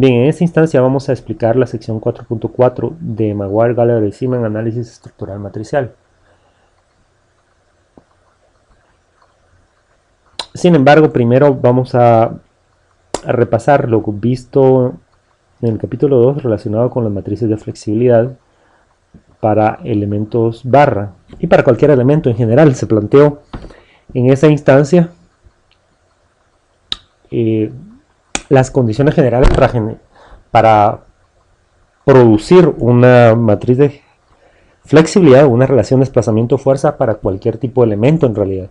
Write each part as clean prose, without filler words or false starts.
Bien, en esta instancia vamos a explicar la sección 4.4 de Maguire, Gallagher y Simon, análisis estructural matricial. Sin embargo, primero vamos a repasar lo visto en el capítulo 2 relacionado con las matrices de flexibilidad para elementos barra y para cualquier elemento en general. Se planteó en esa instancia las condiciones generales para producir una matriz de flexibilidad, una relación desplazamiento-fuerza para cualquier tipo de elemento en realidad.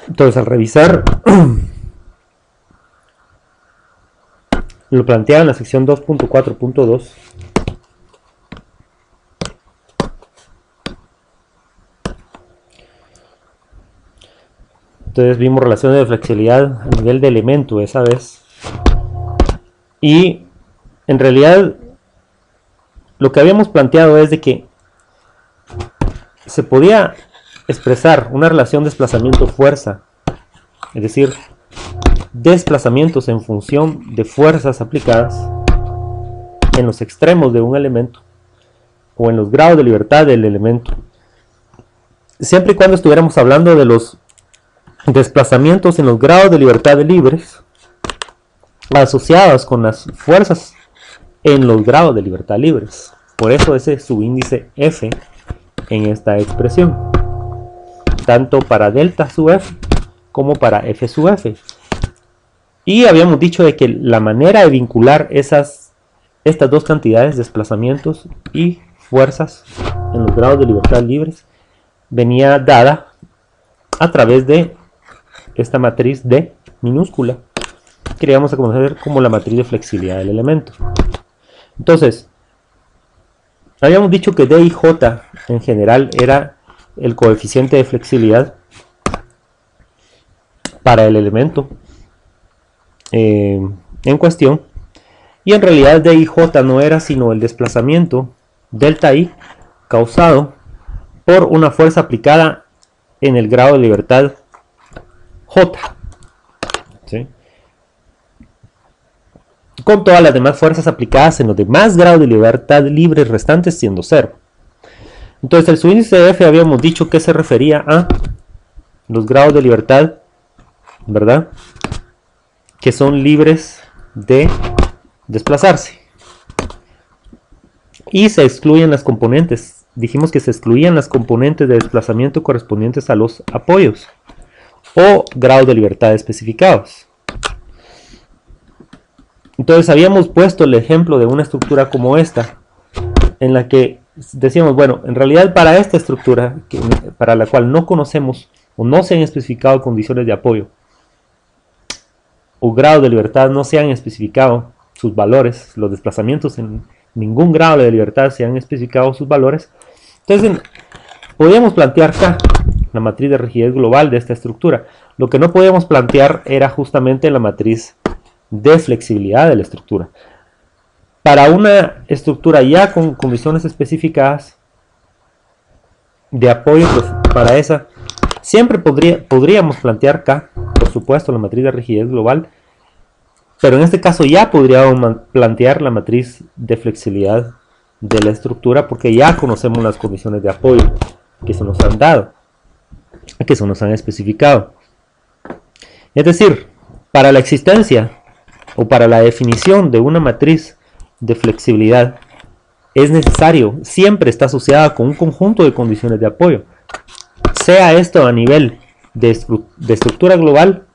Entonces, al revisar, lo planteaba en la sección 2.4.2. Entonces vimos relaciones de flexibilidad a nivel de elemento esa vez. Y en realidad lo que habíamos planteado es de que se podía expresar una relación desplazamiento-fuerza, es decir, desplazamientos en función de fuerzas aplicadas en los extremos de un elemento o en los grados de libertad del elemento, siempre y cuando estuviéramos hablando de los desplazamientos en los grados de libertad libres asociados con las fuerzas en los grados de libertad libres. Por eso ese subíndice F en esta expresión, tanto para delta sub F como para F sub F. Y habíamos dicho de que la manera de vincular estas dos cantidades, desplazamientos y fuerzas en los grados de libertad libres, venía dada a través de esta matriz D minúscula que le vamos a conocer como la matriz de flexibilidad del elemento. Entonces, habíamos dicho que D y J en general era el coeficiente de flexibilidad para el elemento en cuestión, y en realidad D y J no era sino el desplazamiento delta I causado por una fuerza aplicada en el grado de libertad J, ¿sí?, con todas las demás fuerzas aplicadas en los demás grados de libertad libres restantes siendo 0. Entonces el subíndice de F habíamos dicho que se refería a los grados de libertad, ¿verdad?, que son libres de desplazarse. Y se excluyen las componentes. Dijimos que se excluían las componentes de desplazamiento correspondientes a los apoyos o grados de libertad especificados. Entonces habíamos puesto el ejemplo de una estructura como esta, en la que decíamos, bueno, en realidad para esta estructura, para la cual no conocemos o no se han especificado condiciones de apoyo o grado de libertad, no se han especificado sus valores, los desplazamientos en ningún grado de libertad se han especificado sus valores. Entonces podíamos plantear acá la matriz de rigidez global de esta estructura. Lo que no podíamos plantear era justamente la matriz de flexibilidad de la estructura. Para una estructura ya con condiciones especificadas de apoyo, pues para esa siempre podríamos plantear acá, por supuesto, la matriz de rigidez global, pero en este caso ya podríamos plantear la matriz de flexibilidad de la estructura porque ya conocemos las condiciones de apoyo que se nos han dado, que se nos han especificado. Es decir, para la existencia o para la definición de una matriz de flexibilidad es necesario, siempre está asociada con un conjunto de condiciones de apoyo, sea esto a nivel de estructura global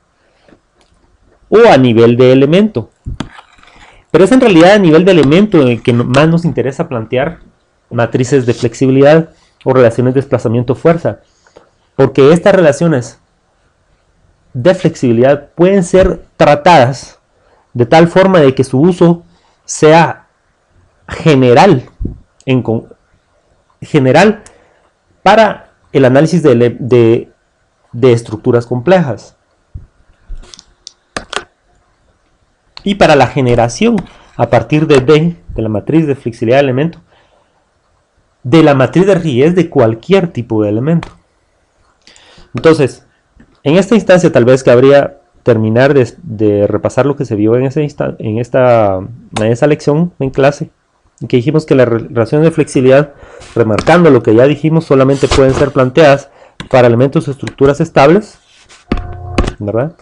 o a nivel de elemento. Pero es en realidad a nivel de elemento en el que más nos interesa plantear matrices de flexibilidad o relaciones de desplazamiento-fuerza, porque estas relaciones de flexibilidad pueden ser tratadas de tal forma de que su uso sea general para el análisis de estructuras complejas y para la generación a partir de D, de la matriz de flexibilidad de elemento, de la matriz de rigidez de cualquier tipo de elemento. Entonces, en esta instancia tal vez cabría terminar de repasar lo que se vio en esa lección en clase, que dijimos que las relaciones de flexibilidad, remarcando lo que ya dijimos, solamente pueden ser planteadas para elementos o estructuras estables, ¿verdad?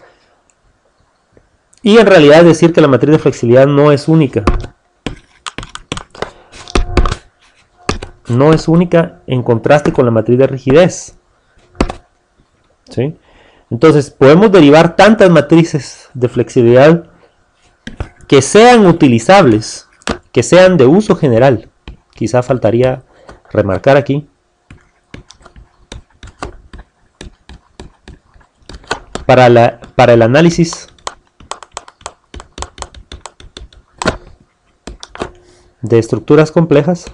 Y en realidad decir que la matriz de flexibilidad no es única. No es única en contraste con la matriz de rigidez, ¿sí? Entonces podemos derivar tantas matrices de flexibilidad que sean utilizables, que sean de uso general. Quizá faltaría remarcar aquí. Para el análisis de estructuras complejas,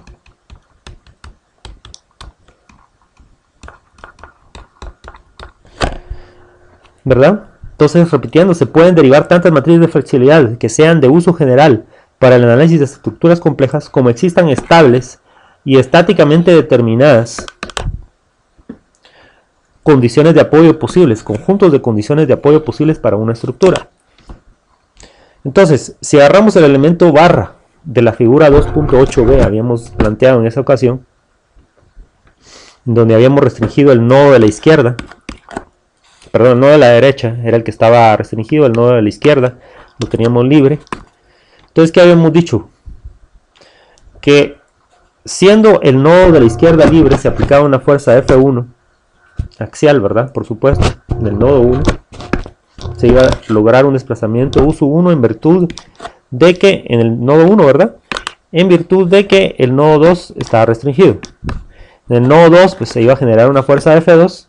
¿verdad? Entonces, repitiendo, se pueden derivar tantas matrices de flexibilidad que sean de uso general para el análisis de estructuras complejas como existan estables y estáticamente determinadas condiciones de apoyo posibles, conjuntos de condiciones de apoyo posibles para una estructura. Entonces, si agarramos el elemento barra de la figura 2.8b, habíamos planteado en esa ocasión, donde habíamos restringido el nodo de la izquierda, perdón, el nodo de la derecha era el que estaba restringido, el nodo de la izquierda lo teníamos libre. Entonces, ¿qué habíamos dicho? Que siendo el nodo de la izquierda libre, se aplicaba una fuerza F1 axial, ¿verdad? Por supuesto, en el nodo 1 se iba a lograr un desplazamiento U1 en virtud de que, en el nodo 1, ¿verdad? En virtud de que el nodo 2 estaba restringido. En el nodo 2 pues se iba a generar una fuerza F2.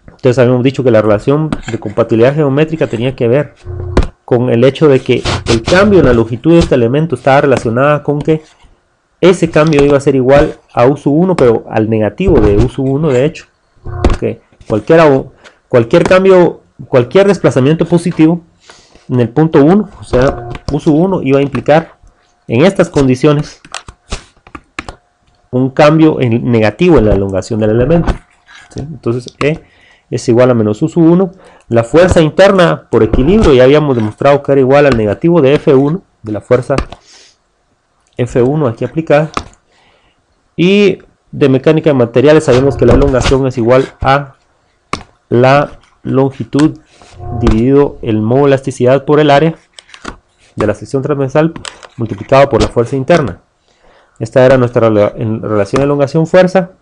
Entonces habíamos dicho que la relación de compatibilidad geométrica tenía que ver con el hecho de que el cambio en la longitud de este elemento estaba relacionada con que ese cambio iba a ser igual a U1, pero al negativo de U1, de hecho. Porque cualquier cambio, cualquier desplazamiento positivo en el punto 1, o sea, U1 iba a implicar en estas condiciones un cambio negativo en la elongación del elemento, ¿sí? Entonces E es igual a menos U1. La fuerza interna por equilibrio ya habíamos demostrado que era igual al negativo de F1, de la fuerza F1 aquí aplicada. Y de mecánica de materiales sabemos que la elongación es igual a la longitud dividido el módulo de elasticidad por el área de la sección transversal multiplicado por la fuerza interna. Esta era nuestra relación elongación-fuerza.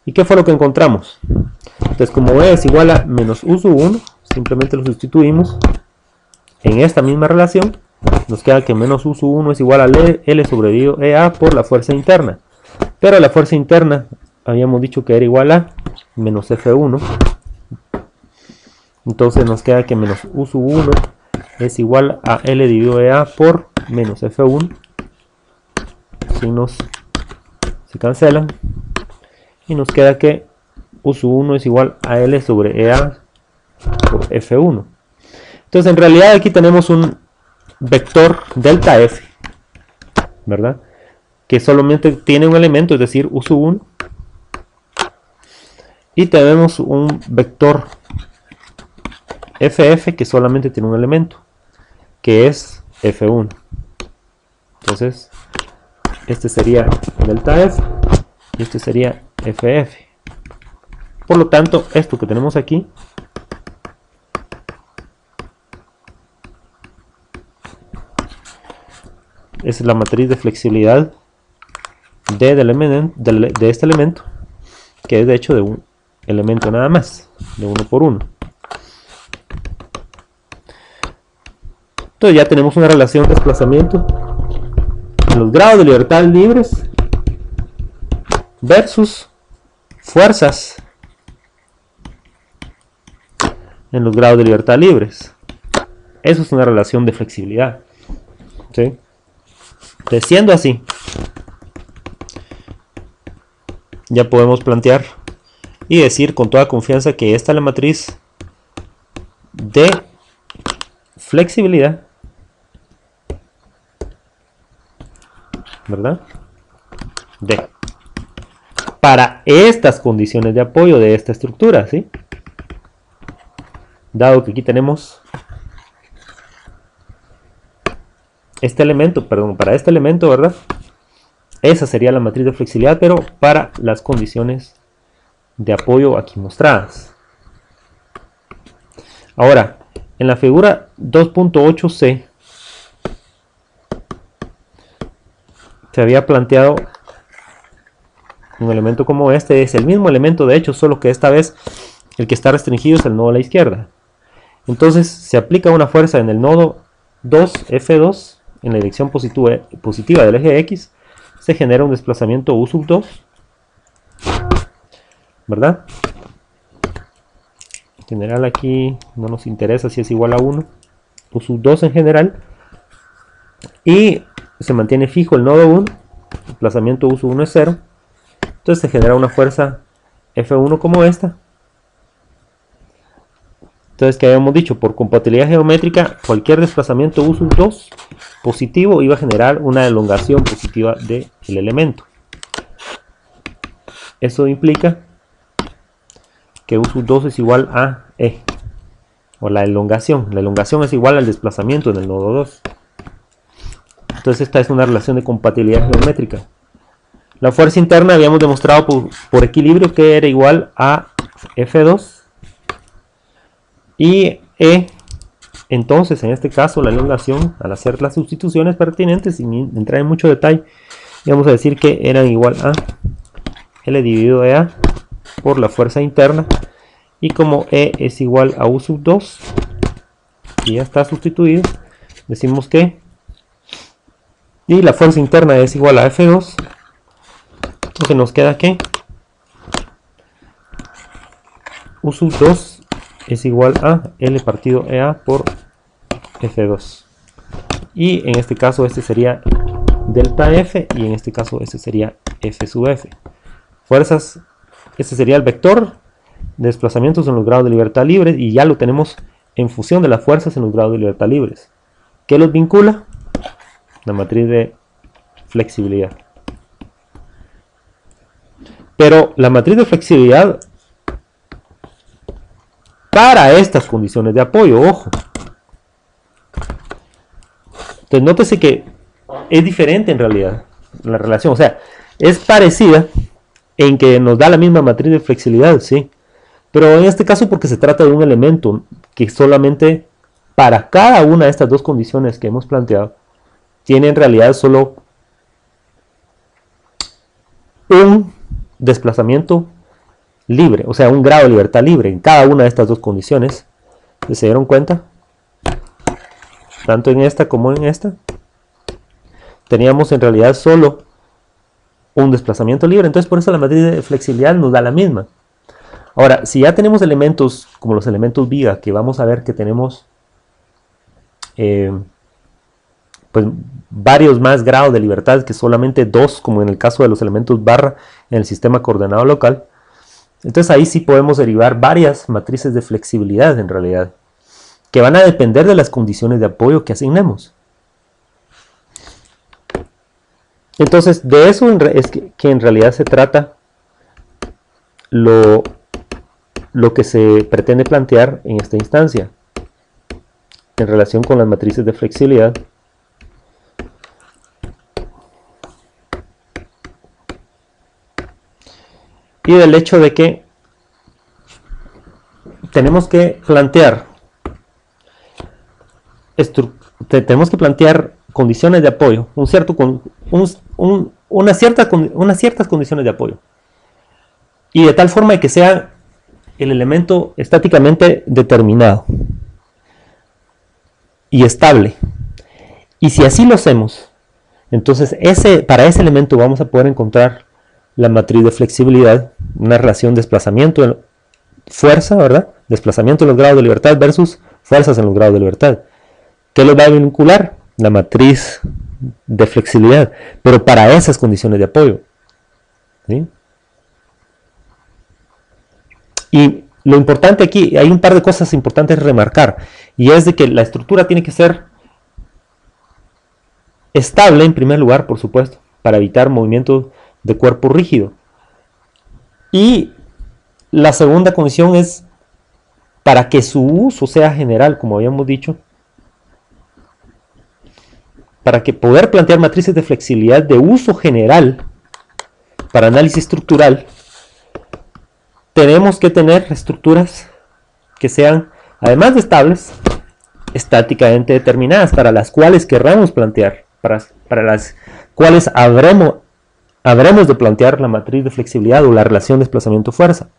¿Y qué fue lo que encontramos? Entonces, como E es igual a menos U1, simplemente lo sustituimos en esta misma relación. Nos queda que menos U1 es igual a L sobre dividido EA por la fuerza interna. Pero la fuerza interna habíamos dicho que era igual a menos F1. Entonces nos queda que menos U1 es igual a L dividido EA por menos F1. Signos se cancelan. Y nos queda que U1 es igual a L sobre EA por F1. Entonces en realidad aquí tenemos un vector delta F, ¿verdad? Que solamente tiene un elemento, es decir, U1. Y tenemos un vector FF que solamente tiene un elemento, que es F1. Entonces, este sería delta F y este sería FF. Por lo tanto, esto que tenemos aquí es la matriz de flexibilidad de este elemento, que es de hecho de un elemento nada más, de 1 por 1. Entonces ya tenemos una relación de desplazamiento en los grados de libertad libres versus fuerzas en los grados de libertad libres. Eso es una relación de flexibilidad, ¿sí? Entonces, siendo así, ya podemos plantear y decir con toda confianza que esta es la matriz de flexibilidad, ¿verdad? Para estas condiciones de apoyo de esta estructura, ¿sí? dado que aquí tenemos este elemento, perdón, para este elemento, ¿verdad? Esa sería la matriz de flexibilidad, pero para las condiciones de apoyo aquí mostradas. Ahora, en la figura 2.8c se había planteado un elemento como este. Es el mismo elemento, de hecho, solo que esta vez el que está restringido es el nodo a la izquierda. Entonces se aplica una fuerza en el nodo 2, F2, en la dirección positiva del eje X. Se genera un desplazamiento U sub 2, ¿verdad? En general aquí no nos interesa si es igual a 1, U sub 2 en general. Y se mantiene fijo el nodo 1, el desplazamiento U sub 1 es 0. Entonces se genera una fuerza F1 como esta. Entonces, que habíamos dicho, por compatibilidad geométrica, cualquier desplazamiento U sub 2 positivo iba a generar una elongación positiva del elemento. Eso implica que U sub 2 es igual a E, o la elongación. La elongación es igual al desplazamiento en el nodo 2. Entonces esta es una relación de compatibilidad geométrica. La fuerza interna habíamos demostrado por equilibrio que era igual a F2 y E. Entonces en este caso la elongación, al hacer las sustituciones pertinentes sin entrar en mucho detalle, vamos a decir que eran igual a L dividido EA por la fuerza interna, y como E es igual a U sub 2 y ya está sustituido, decimos que y la fuerza interna es igual a F2. Entonces nos queda que U sub 2 es igual a L partido EA por F2. Y en este caso este sería delta F, y en este caso este sería F sub F. Fuerzas, este sería el vector de desplazamientos en los grados de libertad libres, y ya lo tenemos en función de las fuerzas en los grados de libertad libres. ¿Qué los vincula? La matriz de flexibilidad. Pero la matriz de flexibilidad para estas condiciones de apoyo, ojo. Entonces nótese que es diferente en realidad la relación, o sea, es parecida en que nos da la misma matriz de flexibilidad, sí, pero en este caso porque se trata de un elemento que solamente para cada una de estas dos condiciones que hemos planteado tiene en realidad solo un desplazamiento libre, o sea, un grado de libertad libre en cada una de estas dos condiciones. ¿Se dieron cuenta? Tanto en esta como en esta teníamos en realidad solo un desplazamiento libre, entonces por eso la matriz de flexibilidad nos da la misma. Ahora, si ya tenemos elementos como los elementos viga, que vamos a ver que tenemos pues varios más grados de libertad que solamente dos, como en el caso de los elementos barra en el sistema coordenado local, entonces ahí sí podemos derivar varias matrices de flexibilidad en realidad, que van a depender de las condiciones de apoyo que asignemos. Entonces de eso es que en realidad se trata lo que se pretende plantear en esta instancia en relación con las matrices de flexibilidad. Y del hecho de que tenemos que plantear condiciones de apoyo, unas ciertas condiciones de apoyo, y de tal forma que sea el elemento estáticamente determinado y estable. Y si así lo hacemos, entonces para ese elemento vamos a poder encontrar la matriz de flexibilidad, una relación desplazamiento-fuerza, ¿verdad? Desplazamiento en los grados de libertad versus fuerzas en los grados de libertad. ¿Qué los va a vincular? La matriz de flexibilidad, pero para esas condiciones de apoyo, ¿sí? Y lo importante aquí, hay un par de cosas importantes a remarcar, y es de que la estructura tiene que ser estable en primer lugar, por supuesto, para evitar movimientos de cuerpo rígido. Y la segunda condición es para que su uso sea general, como habíamos dicho, para que poder plantear matrices de flexibilidad de uso general para análisis estructural, tenemos que tener estructuras que sean, además de estables, estáticamente determinadas, para las cuales querramos plantear, para las cuales habremos de plantear la matriz de flexibilidad o la relación desplazamiento-fuerza.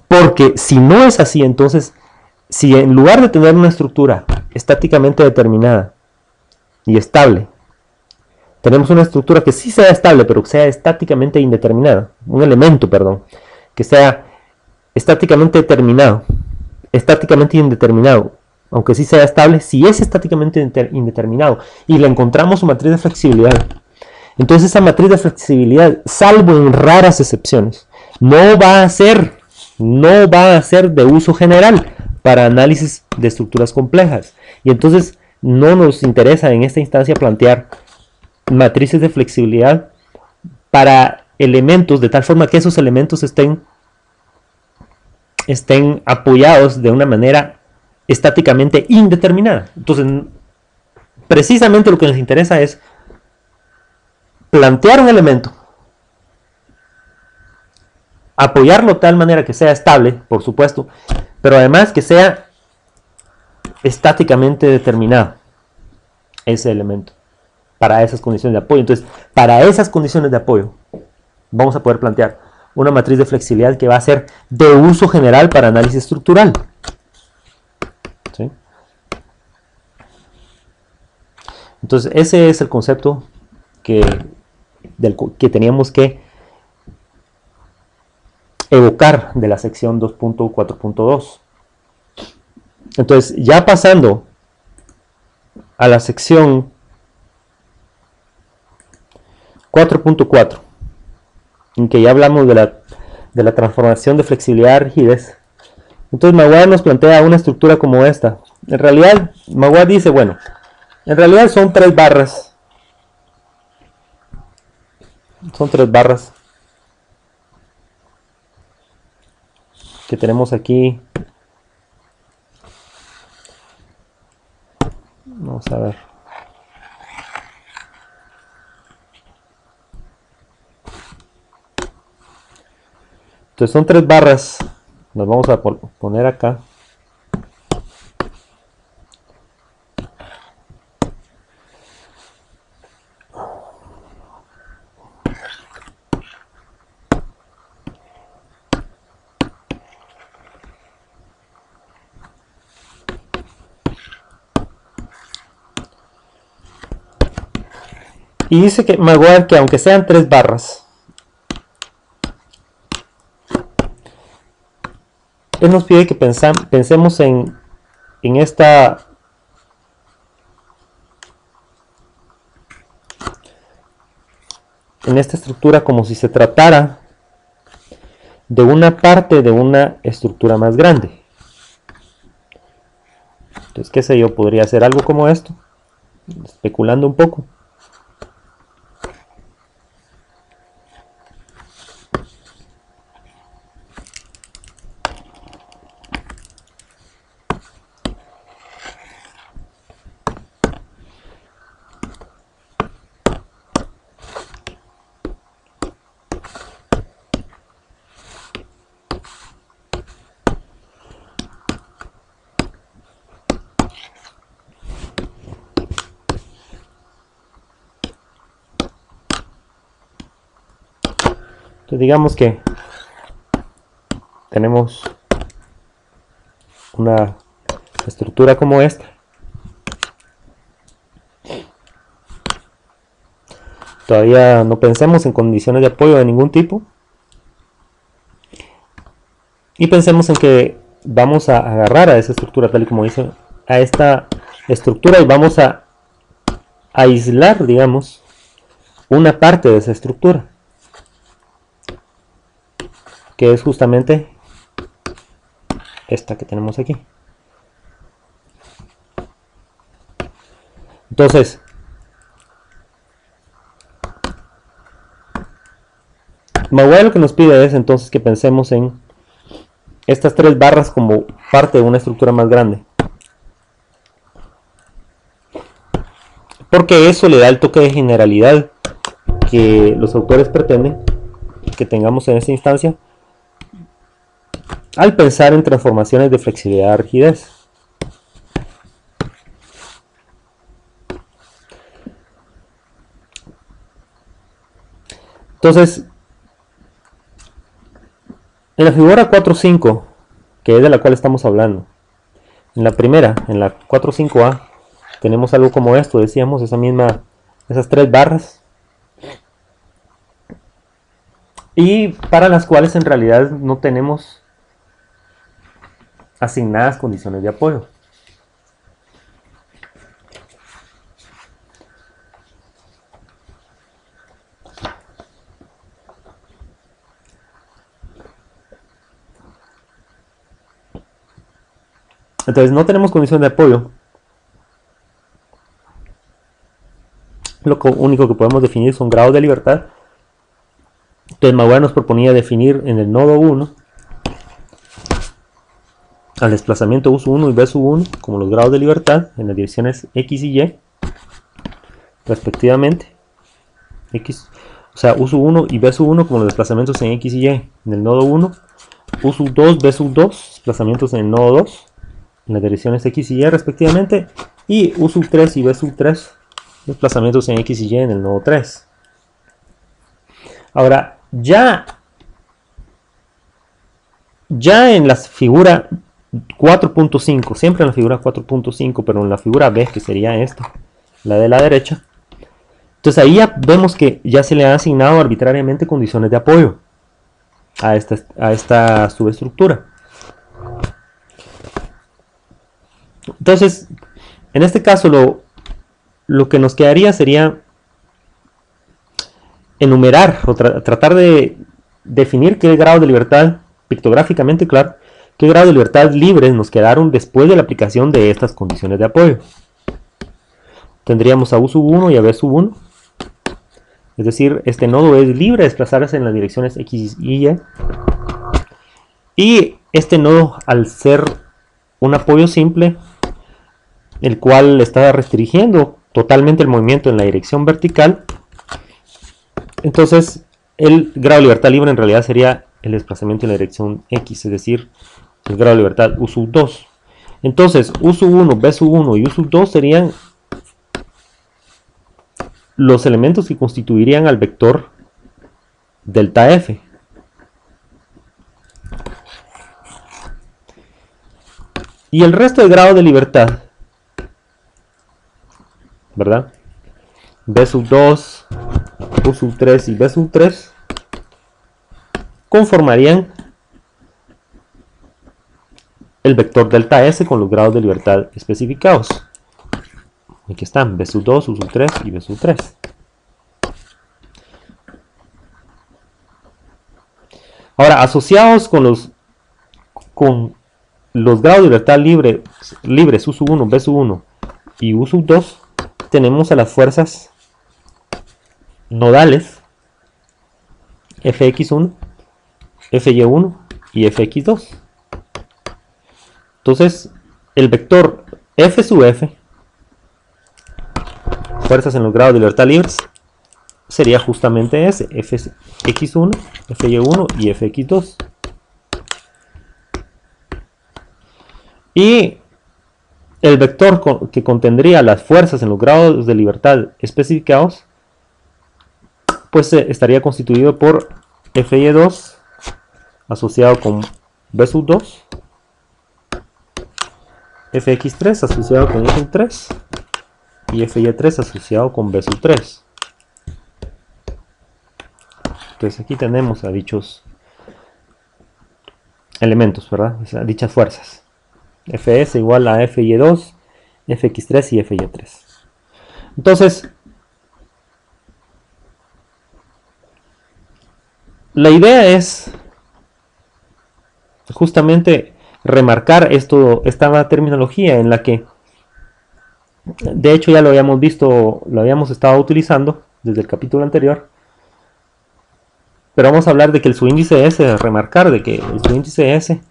Porque si no es así, entonces, si en lugar de tener una estructura estáticamente determinada y estable, tenemos una estructura que sí sea estable, pero que sea estáticamente indeterminada, un elemento, perdón, que sea estáticamente determinado, estáticamente indeterminado, aunque sí sea estable, si es estáticamente indeterminado y le encontramos su matriz de flexibilidad, entonces esa matriz de flexibilidad, salvo en raras excepciones, no va a ser de uso general para análisis de estructuras complejas. Y entonces no nos interesa en esta instancia plantear matrices de flexibilidad para elementos de tal forma que esos elementos estén apoyados de una manera estáticamente indeterminada. Entonces, precisamente lo que nos interesa es plantear un elemento, apoyarlo de tal manera que sea estable, por supuesto, pero además que sea estáticamente determinado ese elemento para esas condiciones de apoyo. Entonces, para esas condiciones de apoyo vamos a poder plantear una matriz de flexibilidad que va a ser de uso general para análisis estructural. ¿Sí? Entonces, ese es el concepto que teníamos que evocar de la sección 2.4.2. Entonces, ya pasando a la sección 4.4, en que ya hablamos de la transformación de flexibilidad a rigidez. Entonces Maguire nos plantea una estructura como esta. En realidad, Maguire dice, bueno, en realidad son tres barras. Son tres barras que tenemos aquí. Vamos a ver. Entonces son tres barras. Nos vamos a poner acá. Y dice que Maguire que aunque sean tres barras, él nos pide que pensemos en esta estructura como si se tratara de una parte de una estructura más grande. Entonces, qué sé yo, podría hacer algo como esto, especulando un poco. Entonces digamos que tenemos una estructura como esta. Todavía no pensemos en condiciones de apoyo de ningún tipo. Y pensemos en que vamos a agarrar a esa estructura tal y como dice, a esta estructura, y vamos a aislar, digamos, una parte de esa estructura, que es justamente esta que tenemos aquí. Entonces, Maguire lo que nos pide es entonces que pensemos en estas tres barras como parte de una estructura más grande. Porque eso le da el toque de generalidad que los autores pretenden que tengamos en esta instancia al pensar en transformaciones de flexibilidad a rigidez. Entonces, en la figura 4.5, que es de la cual estamos hablando, en la primera, en la 4.5a, tenemos algo como esto, decíamos, esas tres barras, y para las cuales en realidad no tenemos asignadas condiciones de apoyo. Entonces no tenemos condición de apoyo. Lo único que podemos definir son grados de libertad. Entonces Maguire nos proponía definir en el nodo 1 al desplazamiento U 1 y B 1 como los grados de libertad en las direcciones X y Y respectivamente. O sea, U 1 y B 1 como los desplazamientos en X y Y en el nodo 1. U 2, B 2, desplazamientos en el nodo 2 en las direcciones X y Y respectivamente. Y U 3 y B 3, desplazamientos en X y Y en el nodo 3. Ahora, ya en la figura 4.5, siempre en la figura 4.5, pero en la figura B, que sería esta, la de la derecha, entonces ahí ya vemos que ya se le han asignado arbitrariamente condiciones de apoyo a esta subestructura. Entonces, en este caso lo que nos quedaría sería enumerar o tratar de definir qué grado de libertad, pictográficamente claro, qué grado de libertad libres nos quedaron después de la aplicación de estas condiciones de apoyo. Tendríamos a U1 y a B1, es decir, este nodo es libre de desplazarse en las direcciones X y Y, y este nodo, al ser un apoyo simple, el cual está restringiendo totalmente el movimiento en la dirección vertical, entonces el grado de libertad libre en realidad sería el desplazamiento en la dirección X, es decir, el grado de libertad U2. Entonces U1, B1 y U2 serían los elementos que constituirían al vector delta F. Y el resto de grado de libertad, ¿verdad? B2, U3 y B3 conformarían el vector delta S con los grados de libertad especificados. Aquí están B2, U3 y B3. Ahora, asociados con los grados de libertad libres U1, B1 y U2, tenemos a las fuerzas nodales Fx1, Fy1 y Fx2. Entonces, el vector F sub F, fuerzas en los grados de libertad libres, sería justamente ese, Fx1, Fy1 y Fx2. Y el vector que contendría las fuerzas en los grados de libertad especificados, pues estaría constituido por Fy2 asociado con B2, Fx3 asociado con U3 y Fy3 asociado con B3. Entonces aquí tenemos a dichos elementos, ¿verdad? O sea, dichas fuerzas. Fs igual a Fy2, Fx3 y Fy3. Entonces, la idea es justamente remarcar esta terminología en la que, de hecho ya lo habíamos visto, lo habíamos estado utilizando desde el capítulo anterior, pero vamos a hablar de que el subíndice S, remarcar de que el subíndice S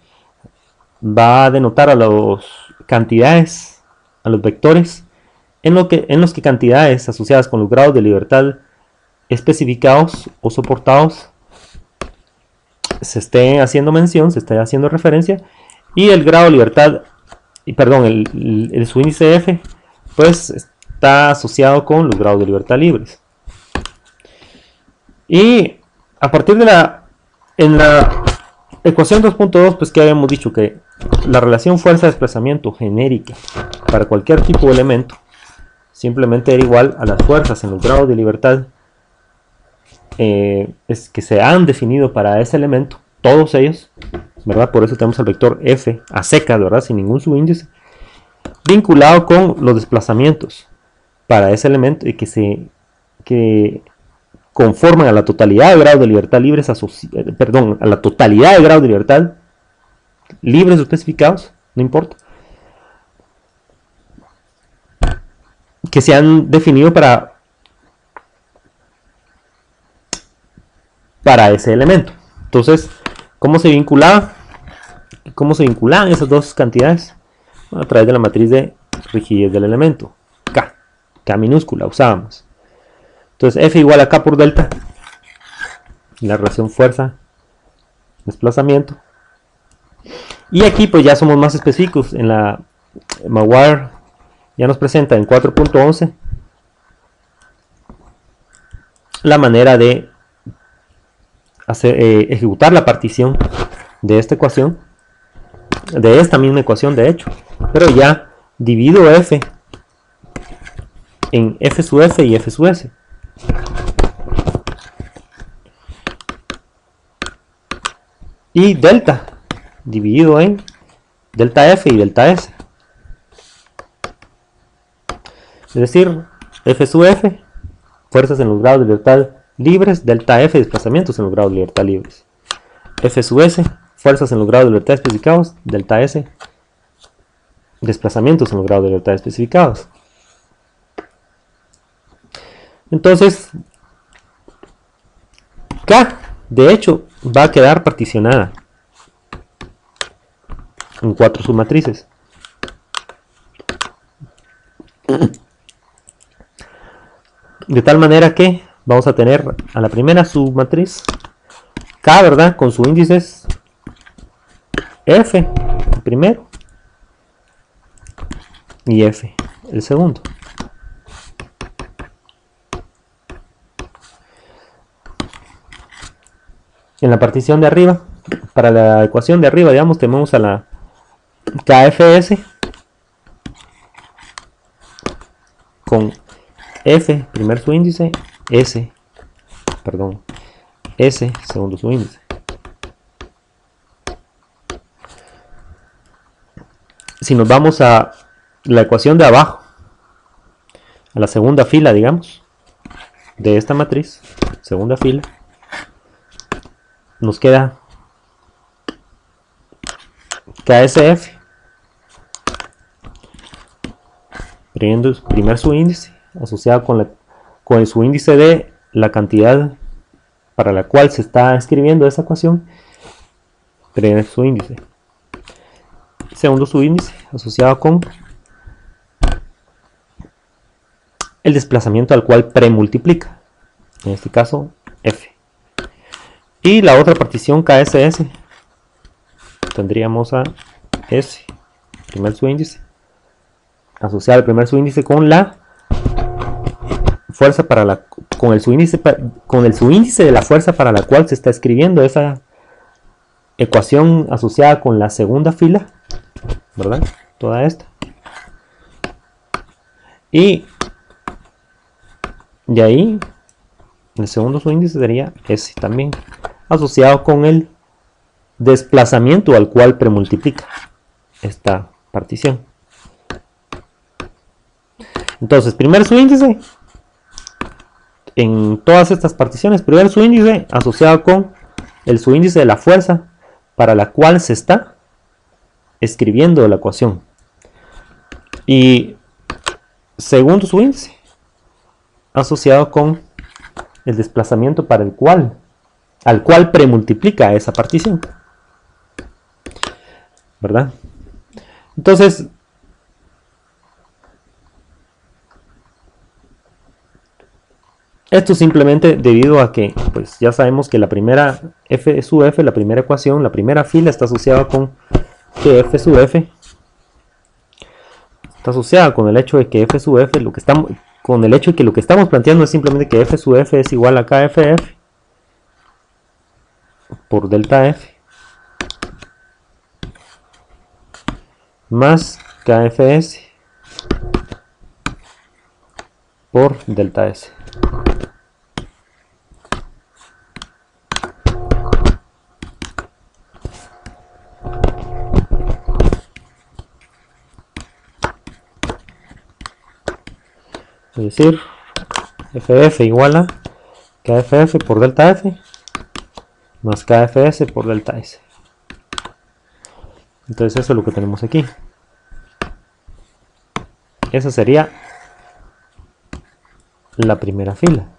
va a denotar a las cantidades, a los vectores, en los que cantidades asociadas con los grados de libertad especificados o soportados se esté haciendo mención, se esté haciendo referencia, y el grado de libertad, su índice F, pues está asociado con los grados de libertad libres. Y a partir de en la ecuación 2.2, pues que habíamos dicho que la relación fuerza-desplazamiento genérica para cualquier tipo de elemento simplemente era igual a las fuerzas en los grados de libertad es que se han definido para ese elemento, todos ellos, ¿verdad? Por eso tenemos el vector F a secas, ¿verdad? Sin ningún subíndice, vinculado con los desplazamientos para ese elemento y que conforman a la totalidad de grados de libertad libres a la totalidad de grados de libertad libres o especificados, no importa, que se han definido para ese elemento. Entonces, ¿cómo se vinculaban esas dos cantidades? A través de la matriz de rigidez del elemento, K minúscula usábamos. Entonces F igual a K por delta, la relación fuerza desplazamiento. Y aquí pues ya somos más específicos. En la Maguire ya nos presenta en 4.11 la manera de ejecutar la partición de esta ecuación, de esta misma ecuación de hecho, pero ya divido F en F sub F y F sub S. Y delta dividido en delta F y delta S. Es decir, F sub F, fuerzas en los grados de libertad libres, delta F, desplazamientos en los grados de libertad libres. F sub S, fuerzas en los grados de libertad especificados, delta S, desplazamientos en los grados de libertad especificados. Entonces, K, de hecho, va a quedar particionada en 4 submatrices. De tal manera que vamos a tener a la primera submatriz K, ¿verdad? Con sus índices F, el primero, y F, el segundo. En la partición de arriba, para la ecuación de arriba, digamos, tenemos a la KFS con F, primer subíndice, S, segundo subíndice. Si nos vamos a la ecuación de abajo, a la segunda fila, digamos, de esta matriz, segunda fila, nos queda KSF, primer subíndice, asociado con el subíndice de la cantidad para la cual se está escribiendo esa ecuación, primer subíndice. Segundo subíndice, asociado con el desplazamiento al cual premultiplica, en este caso F. Y la otra partición KSS, tendríamos a S, primer subíndice, asociado al primer subíndice con la fuerza con el subíndice de la fuerza para la cual se está escribiendo esa ecuación asociada con la segunda fila, ¿verdad? Toda esta. Y de ahí el segundo subíndice sería S también, asociado con el desplazamiento al cual premultiplica esta partición. Entonces, primer subíndice en todas estas particiones, primer subíndice asociado con el subíndice de la fuerza para la cual se está escribiendo la ecuación, y segundo subíndice asociado con el desplazamiento al cual premultiplica esa partición, ¿verdad? Entonces, esto simplemente debido a que, pues ya sabemos que la primera f sub f, la primera ecuación, la primera fila está asociada con que f sub f está asociada con el hecho de que f sub f, con el hecho de que lo que estamos planteando es simplemente que f sub f es igual a kff por delta f más kfs por delta s. Es decir, ff igual a kff por delta f más kfs por delta s. Entonces eso es lo que tenemos aquí. Esa sería la primera fila.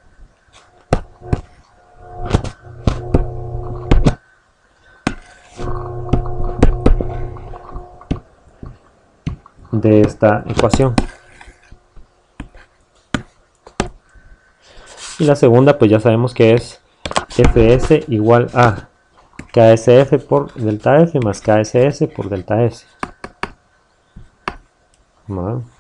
De esta ecuación. Y la segunda, pues ya sabemos que es fs igual a ksf por delta f más kss por delta s. ¿No?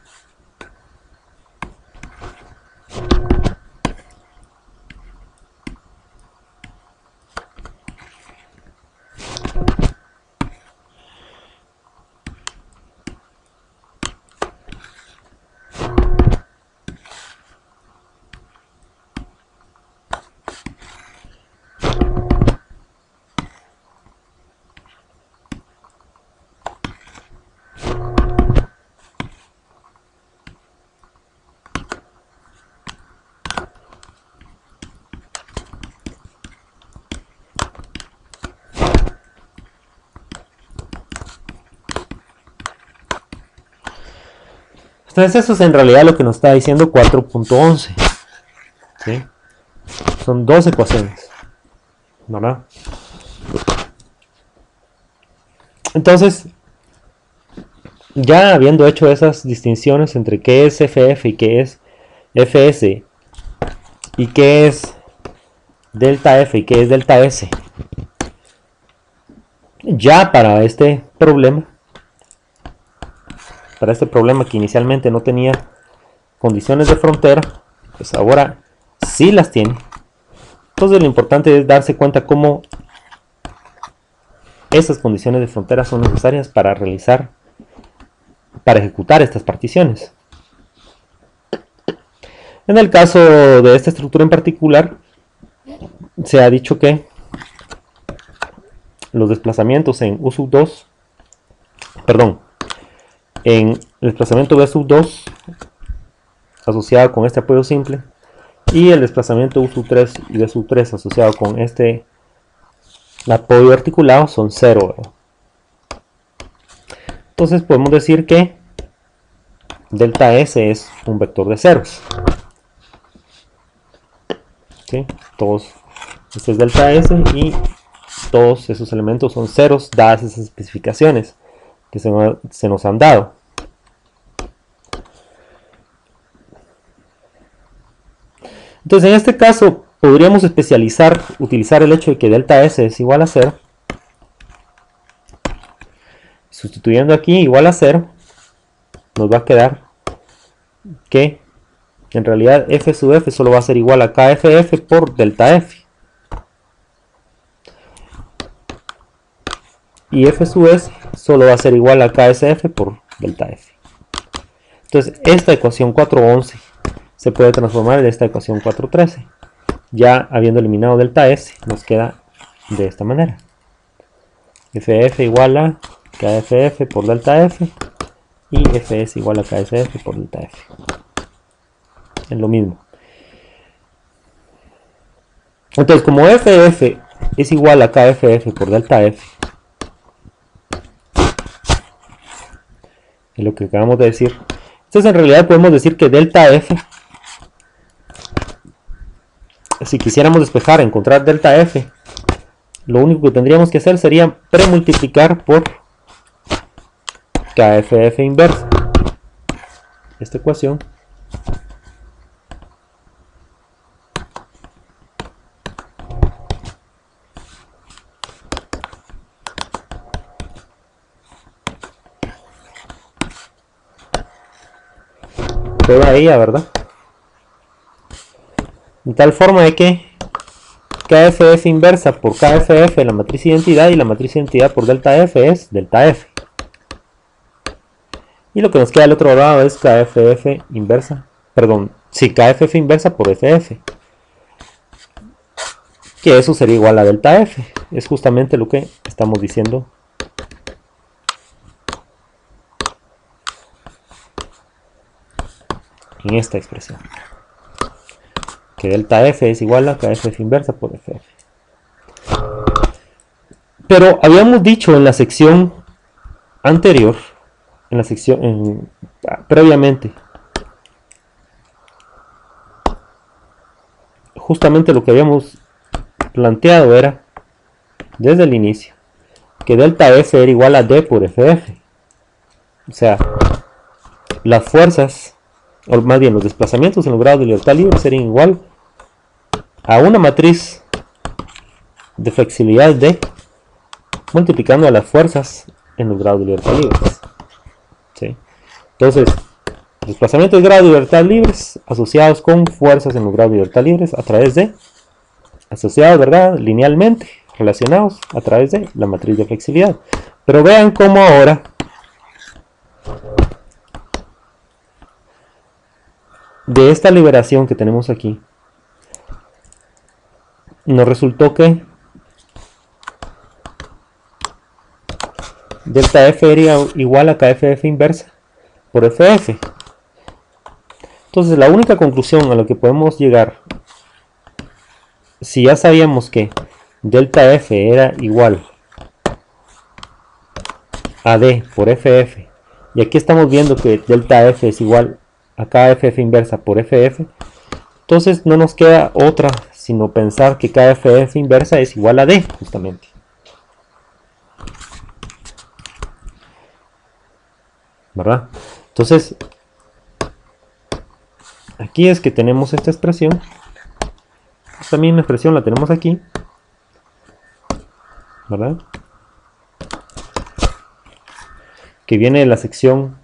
Entonces eso es en realidad lo que nos está diciendo 4.11. ¿Sí? Son dos ecuaciones, ¿verdad? Entonces, ya habiendo hecho esas distinciones entre qué es FF y qué es FS, y qué es delta F y qué es delta S, ya para este problema que inicialmente no tenía condiciones de frontera, pues ahora sí las tiene. Entonces lo importante es darse cuenta cómo esas condiciones de frontera son necesarias para ejecutar estas particiones. En el caso de esta estructura en particular, se ha dicho que los desplazamientos en U sub 2, en el desplazamiento B sub 2 asociado con este apoyo simple y el desplazamiento U sub 3 y B sub 3 asociado con este apoyo articulado son 0, ¿verdad? Entonces podemos decir que delta S es un vector de ceros. ¿Sí? Este es delta S y todos esos elementos son ceros dadas esas especificaciones que se nos han dado. Entonces en este caso podríamos utilizar el hecho de que delta S es igual a 0. Sustituyendo aquí igual a 0, nos va a quedar que en realidad f sub f solo va a ser igual a kff por delta f. Y f sub s solo va a ser igual a ksf por delta f. Entonces esta ecuación 4.11 se puede transformar en esta ecuación 4.13. Ya habiendo eliminado delta s, nos queda de esta manera. ff igual a kff por delta f y fs igual a ksf por delta f. Es lo mismo. Entonces, como ff es igual a kff por delta f, es lo que acabamos de decir. Entonces, en realidad podemos decir que delta f, si quisiéramos despejar, encontrar delta f, lo único que tendríamos que hacer sería premultiplicar por KFF inversa. Esta ecuación toda ella, ¿verdad? De tal forma de que KFF inversa por KFF, la matriz identidad, y la matriz identidad por delta F es delta F. Y lo que nos queda al otro lado es KFF inversa, perdón, sí, KFF inversa por FF. Que eso sería igual a delta F. Es justamente lo que estamos diciendo en esta expresión. Que delta F es igual a KFF inversa por FF. Pero habíamos dicho en la sección anterior, en la sección previamente, justamente lo que habíamos planteado era desde el inicio que delta F era igual a D por FF. O sea, las fuerzas, o más bien los desplazamientos en los grados de libertad libre serían igual a una matriz de flexibilidad D multiplicando a las fuerzas en los grados de libertad libres. ¿Sí? Entonces, desplazamientos de grados de libertad libres asociados con fuerzas en los grados de libertad libres a través de, asociados, ¿verdad? Linealmente relacionados a través de la matriz de flexibilidad. Pero vean cómo ahora de esta liberación que tenemos aquí nos resultó que delta F era igual a KFF inversa por FF. Entonces la única conclusión a la que podemos llegar, si ya sabíamos que delta F era igual a D por FF, y aquí estamos viendo que delta F es igual a KFF inversa por FF, entonces no nos queda otra sino pensar que KFF inversa es igual a D justamente. ¿Verdad? Entonces, aquí es que tenemos esta expresión. Esta misma expresión la tenemos aquí, ¿verdad? Que viene de la sección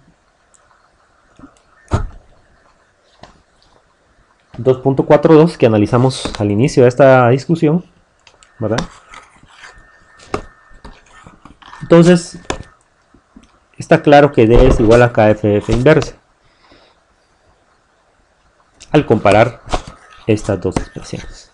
2.42 que analizamos al inicio de esta discusión, ¿verdad? Entonces, está claro que D es igual a KFF inversa al comparar estas dos expresiones.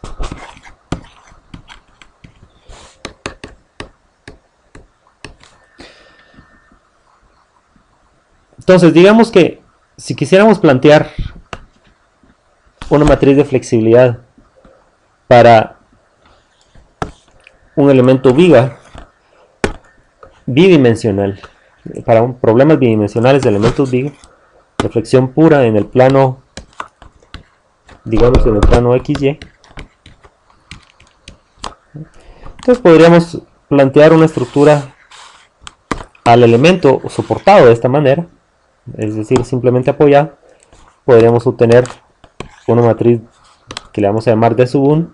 Entonces, digamos que si quisiéramos plantear una matriz de flexibilidad para un elemento bidimensional, para problemas bidimensionales de elementos de flexión pura en el plano, digamos en el plano XY, entonces podríamos plantear una estructura al elemento soportado de esta manera, es decir, simplemente apoyado. Podríamos obtener una matriz que le vamos a llamar D1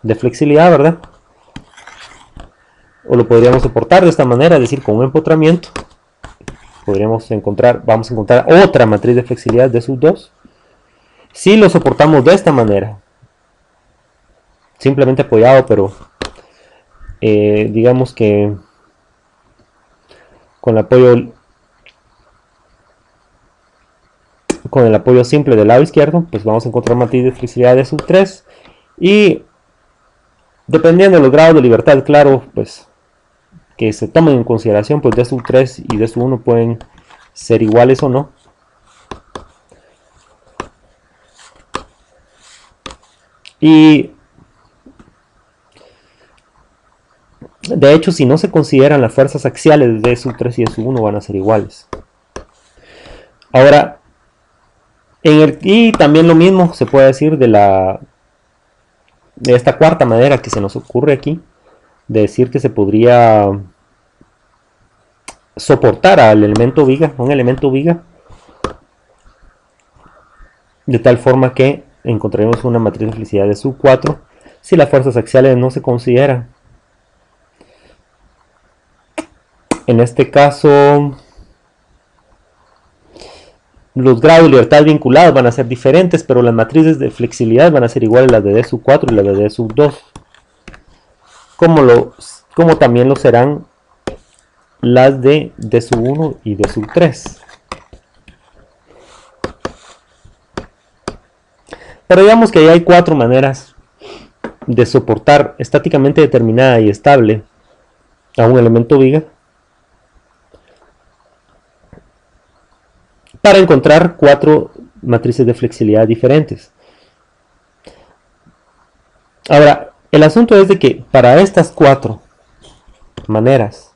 de flexibilidad, ¿verdad? O lo podríamos soportar de esta manera, es decir, con un empotramiento vamos a encontrar otra matriz de flexibilidad D2. Si lo soportamos de esta manera, simplemente apoyado, pero digamos que con el apoyo simple del lado izquierdo, pues vamos a encontrar matriz de flexibilidad D3, y dependiendo de los grados de libertad, claro, pues que se tomen en consideración, pues D3 y D1 pueden ser iguales o no. Y de hecho, si no se consideran las fuerzas axiales de D3 y D1 van a ser iguales. Ahora, y también lo mismo se puede decir de esta cuarta manera que se nos ocurre aquí, de decir que se podría soportar al elemento viga, un elemento viga, de tal forma que encontraremos una matriz de flexibilidad de sub 4 si las fuerzas axiales no se consideran. En este caso, los grados de libertad vinculados van a ser diferentes, pero las matrices de flexibilidad van a ser iguales a las de D sub 4 y las de D sub 2, como también lo serán las de D sub 1 y D sub 3. Pero digamos que ya hay 4 maneras de soportar estáticamente determinada y estable a un elemento viga para encontrar 4 matrices de flexibilidad diferentes. Ahora, el asunto es de que para estas 4 maneras,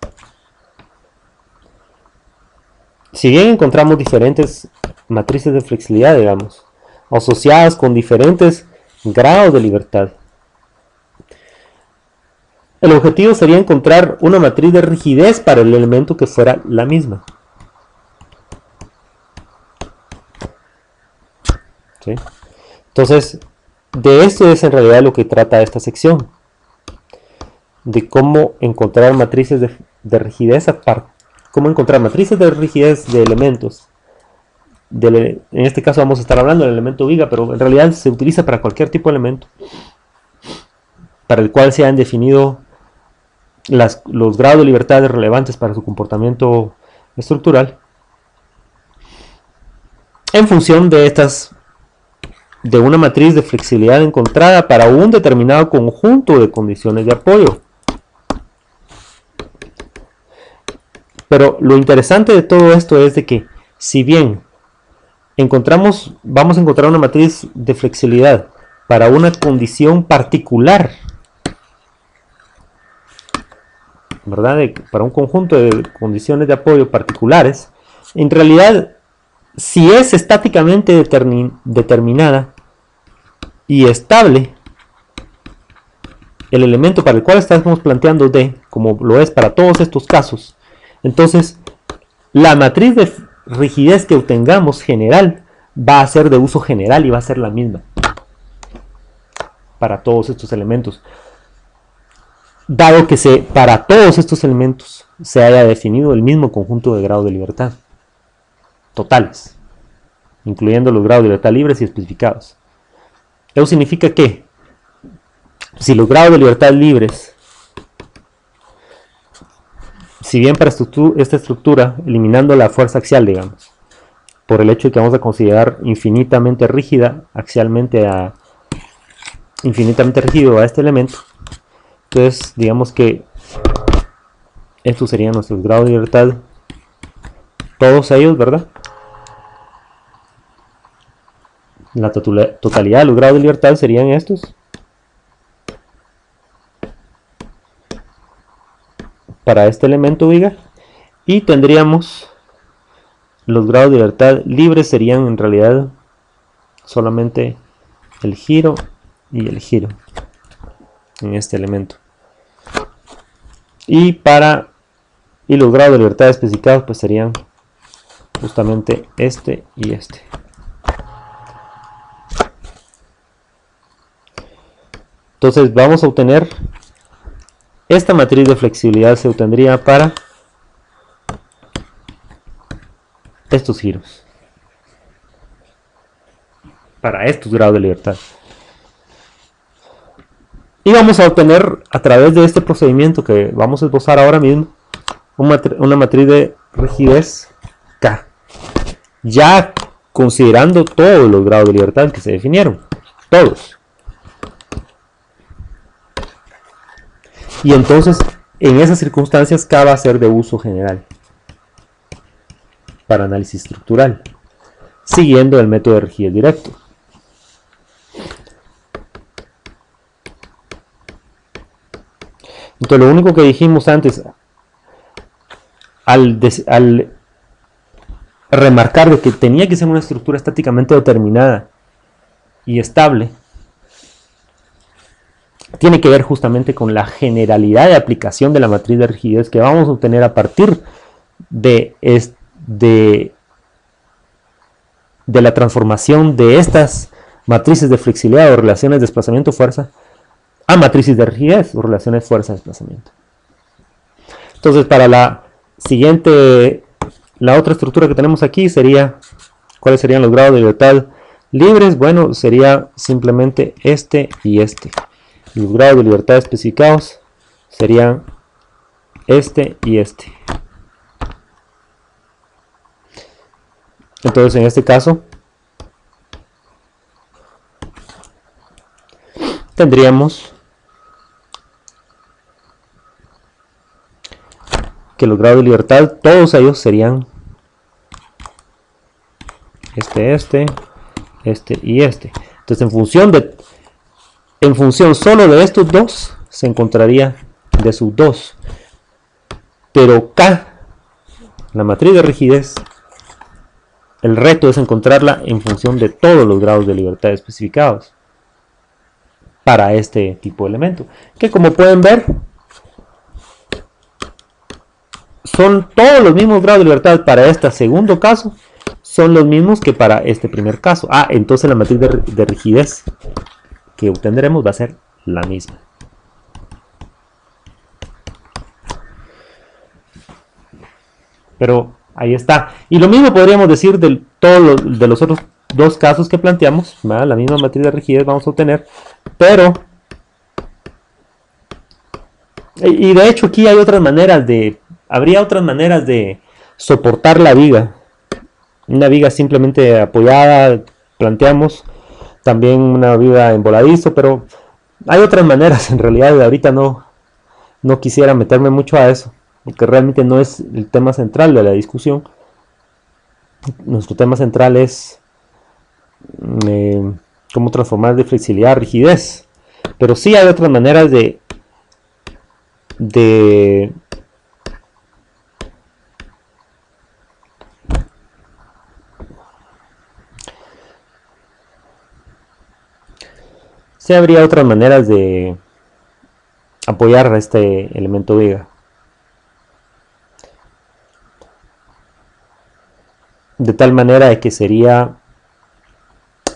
si bien encontramos diferentes matrices de flexibilidad, digamos, asociadas con diferentes grados de libertad, el objetivo sería encontrar una matriz de rigidez para el elemento que fuera la misma. ¿Sí? Entonces, de esto es en realidad lo que trata esta sección, de cómo encontrar matrices de rigidez cómo encontrar matrices de rigidez de elementos. En este caso vamos a estar hablando del elemento viga, pero en realidad se utiliza para cualquier tipo de elemento para el cual se han definido los grados de libertad relevantes para su comportamiento estructural en función de una matriz de flexibilidad encontrada para un determinado conjunto de condiciones de apoyo. Pero lo interesante de todo esto es de que si bien vamos a encontrar una matriz de flexibilidad para una condición particular, ¿verdad? Para un conjunto de condiciones de apoyo particulares, en realidad, si es estáticamente determinada y estable, el elemento para el cual estamos planteando D, como lo es para todos estos casos, entonces la matriz de rigidez que obtengamos general va a ser de uso general y va a ser la misma para todos estos elementos, dado que para todos estos elementos se haya definido el mismo conjunto de grados de libertad totales, incluyendo los grados de libertad libres y especificados. Eso significa que si los grados de libertad libres, si bien para esta estructura, eliminando la fuerza axial, digamos, por el hecho de que vamos a considerar infinitamente rígida, infinitamente rígido a este elemento, entonces digamos que estos serían nuestros grados de libertad, todos ellos, ¿verdad? La totalidad de los grados de libertad serían estos. Para este elemento viga. Y tendríamos los grados de libertad libres serían en realidad solamente el giro y el giro en este elemento. Y los grados de libertad especificados pues serían justamente este y este. Entonces vamos a obtener esta matriz de flexibilidad, se obtendría para estos giros, para estos grados de libertad. Y vamos a obtener a través de este procedimiento que vamos a esbozar ahora mismo una matriz de rigidez K, ya considerando todos los grados de libertad que se definieron, todos. Y entonces, en esas circunstancias, K va a ser de uso general para análisis estructural, siguiendo el método de rigidez directo. Entonces, lo único que dijimos antes, al remarcar de que tenía que ser una estructura estáticamente determinada y estable, tiene que ver justamente con la generalidad de aplicación de la matriz de rigidez que vamos a obtener a partir de la transformación de estas matrices de flexibilidad o relaciones de desplazamiento-fuerza a matrices de rigidez o relaciones fuerza-desplazamiento. Entonces, para la siguiente, la otra estructura que tenemos aquí sería, ¿cuáles serían los grados de libertad libres? Bueno, sería simplemente este y este. Los grados de libertad especificados serían este y este. Entonces, en este caso, tendríamos que los grados de libertad, todos ellos serían este y este. Entonces, en función solo de estos dos, se encontraría de sus dos. Pero K, la matriz de rigidez, el reto es encontrarla en función de todos los grados de libertad especificados para este tipo de elemento, que como pueden ver son todos los mismos grados de libertad para este segundo caso, son los mismos que para este primer caso. Entonces la matriz de rigidez que obtendremos va a ser la misma. Pero ahí está. Y lo mismo podríamos decir de todos los otros dos casos que planteamos, ¿verdad? La misma matriz de rigidez vamos a obtener, pero y de hecho aquí hay habría otras maneras de soportar la viga. Una viga simplemente apoyada, planteamos también una viga en voladizo, pero hay otras maneras. En realidad ahorita no quisiera meterme mucho a eso, porque realmente no es el tema central de la discusión. Nuestro tema central es cómo transformar de flexibilidad a rigidez, pero sí hay otras maneras de sí habría otras maneras de apoyar a este elemento viga, de tal manera de que sería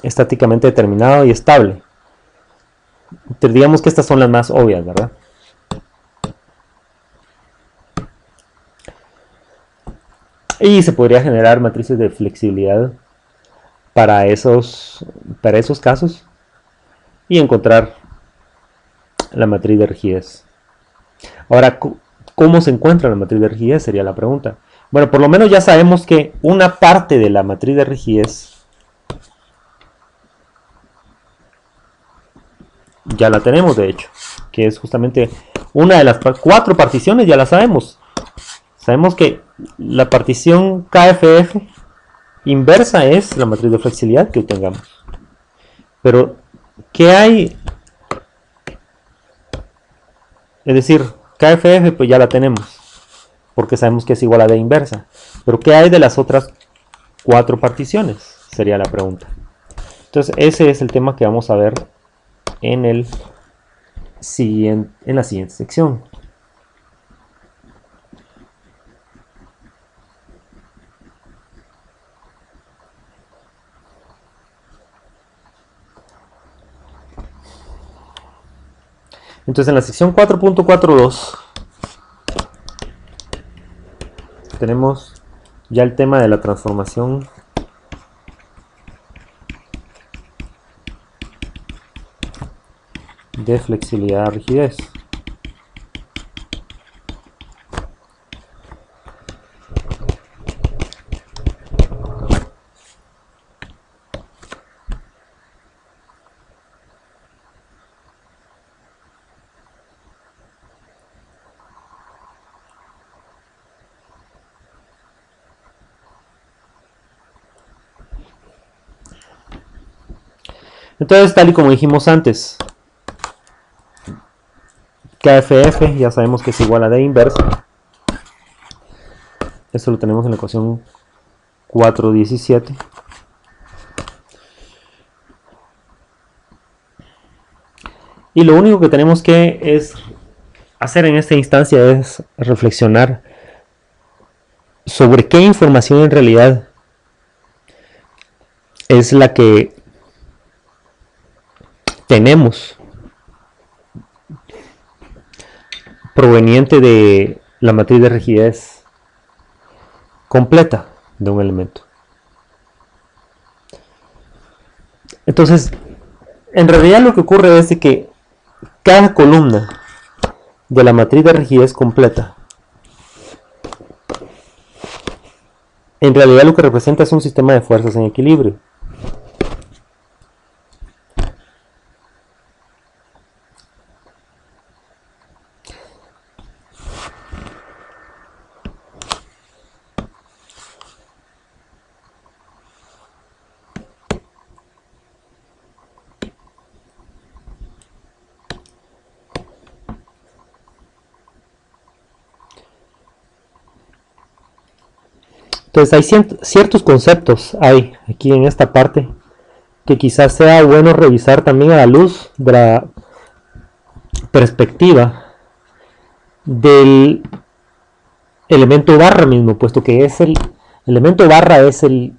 estáticamente determinado y estable. Digamos que estas son las más obvias, ¿verdad? Y se podría generar matrices de flexibilidad para esos casos y encontrar la matriz de rigidez. Ahora, ¿cómo se encuentra la matriz de rigidez? Sería la pregunta. Bueno, por lo menos ya sabemos que una parte de la matriz de rigidez ya la tenemos, de hecho, que es justamente una de las cuatro particiones, ya la sabemos. Sabemos que la partición KFF inversa es la matriz de flexibilidad que obtengamos. Pero, ¿qué hay? Es decir, KFF pues ya la tenemos, porque sabemos que es igual a D inversa. Pero, ¿qué hay de las otras cuatro particiones? Sería la pregunta. Entonces, ese es el tema que vamos a ver en la siguiente sección. Entonces en la sección 4.42 tenemos ya el tema de la transformación de flexibilidad a rigidez. Entonces, tal y como dijimos antes, KFF ya sabemos que es igual a D inversa. Esto lo tenemos en la ecuación 4.17. Y lo único que tenemos que hacer en esta instancia es reflexionar sobre qué información en realidad es la que tenemos proveniente de la matriz de rigidez completa de un elemento. Entonces, en realidad lo que ocurre es de que cada columna de la matriz de rigidez completa en realidad lo que representa es un sistema de fuerzas en equilibrio. Entonces hay ciertos conceptos aquí en esta parte que quizás sea bueno revisar también a la luz de la perspectiva del elemento barra mismo, puesto que es el elemento barra es el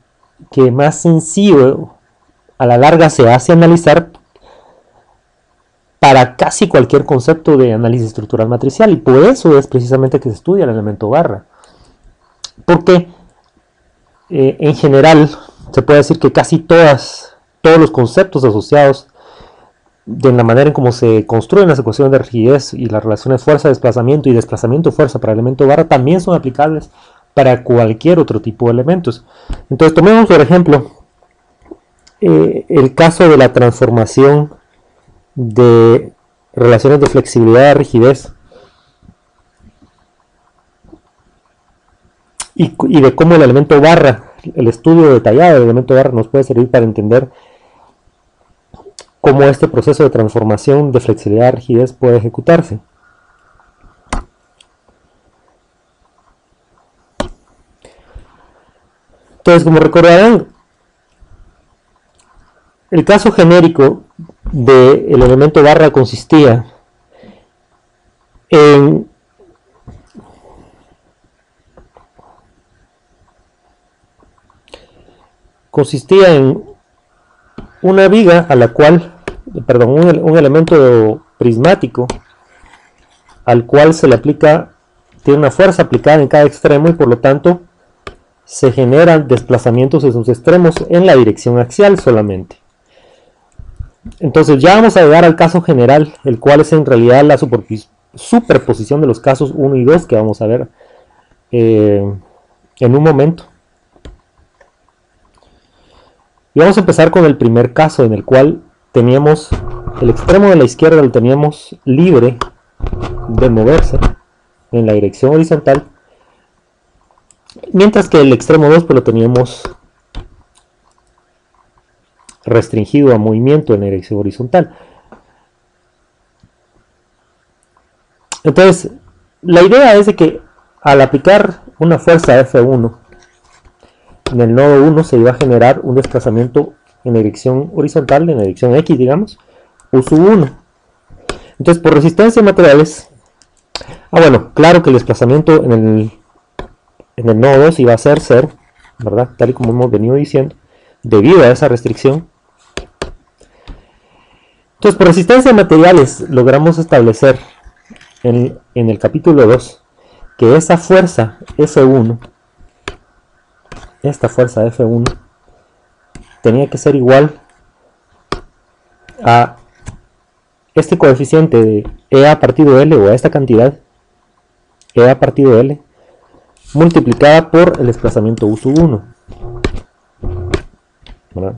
que más sencillo a la larga se hace analizar para casi cualquier concepto de análisis estructural matricial, y por eso es precisamente que se estudia el elemento barra, porque en general se puede decir que casi todos los conceptos asociados de la manera en cómo se construyen las ecuaciones de rigidez y las relaciones fuerza-desplazamiento y desplazamiento-fuerza para el elemento barra también son aplicables para cualquier otro tipo de elementos. Entonces tomemos por ejemplo el caso de la transformación de relaciones de flexibilidad a rigidez y de cómo el elemento barra, el estudio detallado del elemento barra nos puede servir para entender cómo este proceso de transformación de flexibilidad a rigidez puede ejecutarse. Entonces, como recordarán, el caso genérico del elemento barra consistía en una viga a la cual, un elemento prismático al cual se le aplica, tiene una fuerza aplicada en cada extremo y por lo tanto se generan desplazamientos en sus extremos en la dirección axial solamente. Entonces ya vamos a llegar al caso general, el cual es en realidad la superposición de los casos 1 y 2 que vamos a ver en un momento. Y vamos a empezar con el primer caso, en el cual teníamos el extremo de la izquierda, lo teníamos libre de moverse en la dirección horizontal, mientras que el extremo 2 pues lo teníamos restringido a movimiento en la dirección horizontal. Entonces, la idea es de que al aplicar una fuerza F1 en el nodo 1 se iba a generar un desplazamiento en la dirección horizontal, en la dirección X, digamos, U sub 1. Entonces, por resistencia de materiales, bueno, claro que el desplazamiento en el nodo 2 iba a ser 0, ¿verdad? Tal y como hemos venido diciendo, debido a esa restricción. Entonces, por resistencia de materiales, logramos establecer en el capítulo 2 que esa fuerza F1, esta fuerza F1 tenía que ser igual a este coeficiente de EA partido L, o a esta cantidad EA partido L multiplicada por el desplazamiento U sub 1, ¿verdad?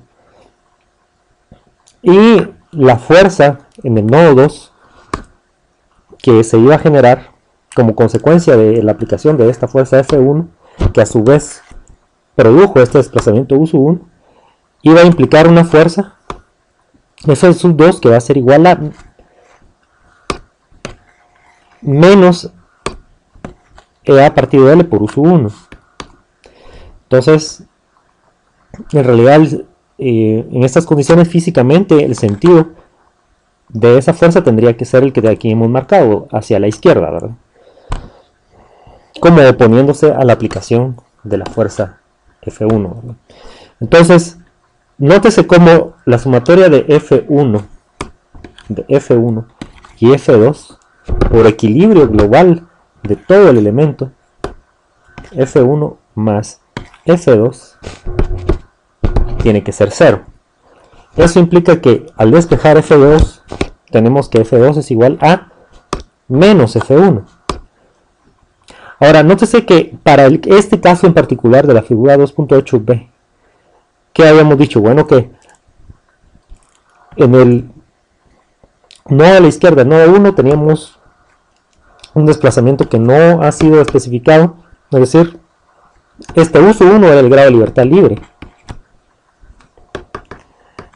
Y la fuerza en el nodo 2 que se iba a generar como consecuencia de la aplicación de esta fuerza F1, que a su vez produjo este desplazamiento U sub 1, iba a implicar una fuerza F sub 2 que va a ser igual a menos EA partido L por U sub 1. Entonces, en realidad, en estas condiciones físicamente, el sentido de esa fuerza tendría que ser el que de aquí hemos marcado, hacia la izquierda, ¿verdad? como oponiéndose a la aplicación de la fuerza F1, ¿verdad? Entonces, nótese cómo la sumatoria de F1 y F2 por equilibrio global de todo el elemento, F1 más F2 tiene que ser 0. Eso implica que al despejar F2 tenemos que F2 es igual a menos F1. Ahora, nótese que para este caso en particular de la figura 2.8b, ¿qué habíamos dicho? Bueno, que en el nodo a la izquierda, nodo 1, teníamos un desplazamiento que no ha sido especificado, es decir, este uso 1 era el grado de libertad libre.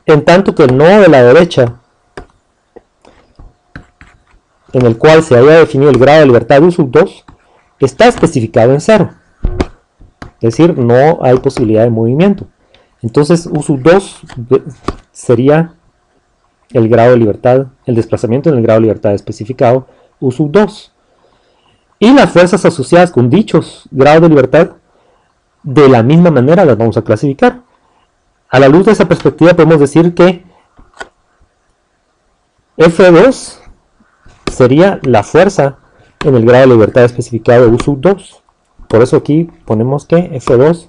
En tanto que el nodo de la derecha, en el cual se había definido el grado de libertad de uso 2, está especificado en 0. Es decir, no hay posibilidad de movimiento. Entonces, uso 2 sería el grado de libertad, el desplazamiento en el grado de libertad especificado, uso 2. Y las fuerzas asociadas con dichos grados de libertad, de la misma manera las vamos a clasificar. A la luz de esa perspectiva podemos decir que F2 sería la fuerza en el grado de libertad especificado de uso 2. Por eso aquí ponemos que F2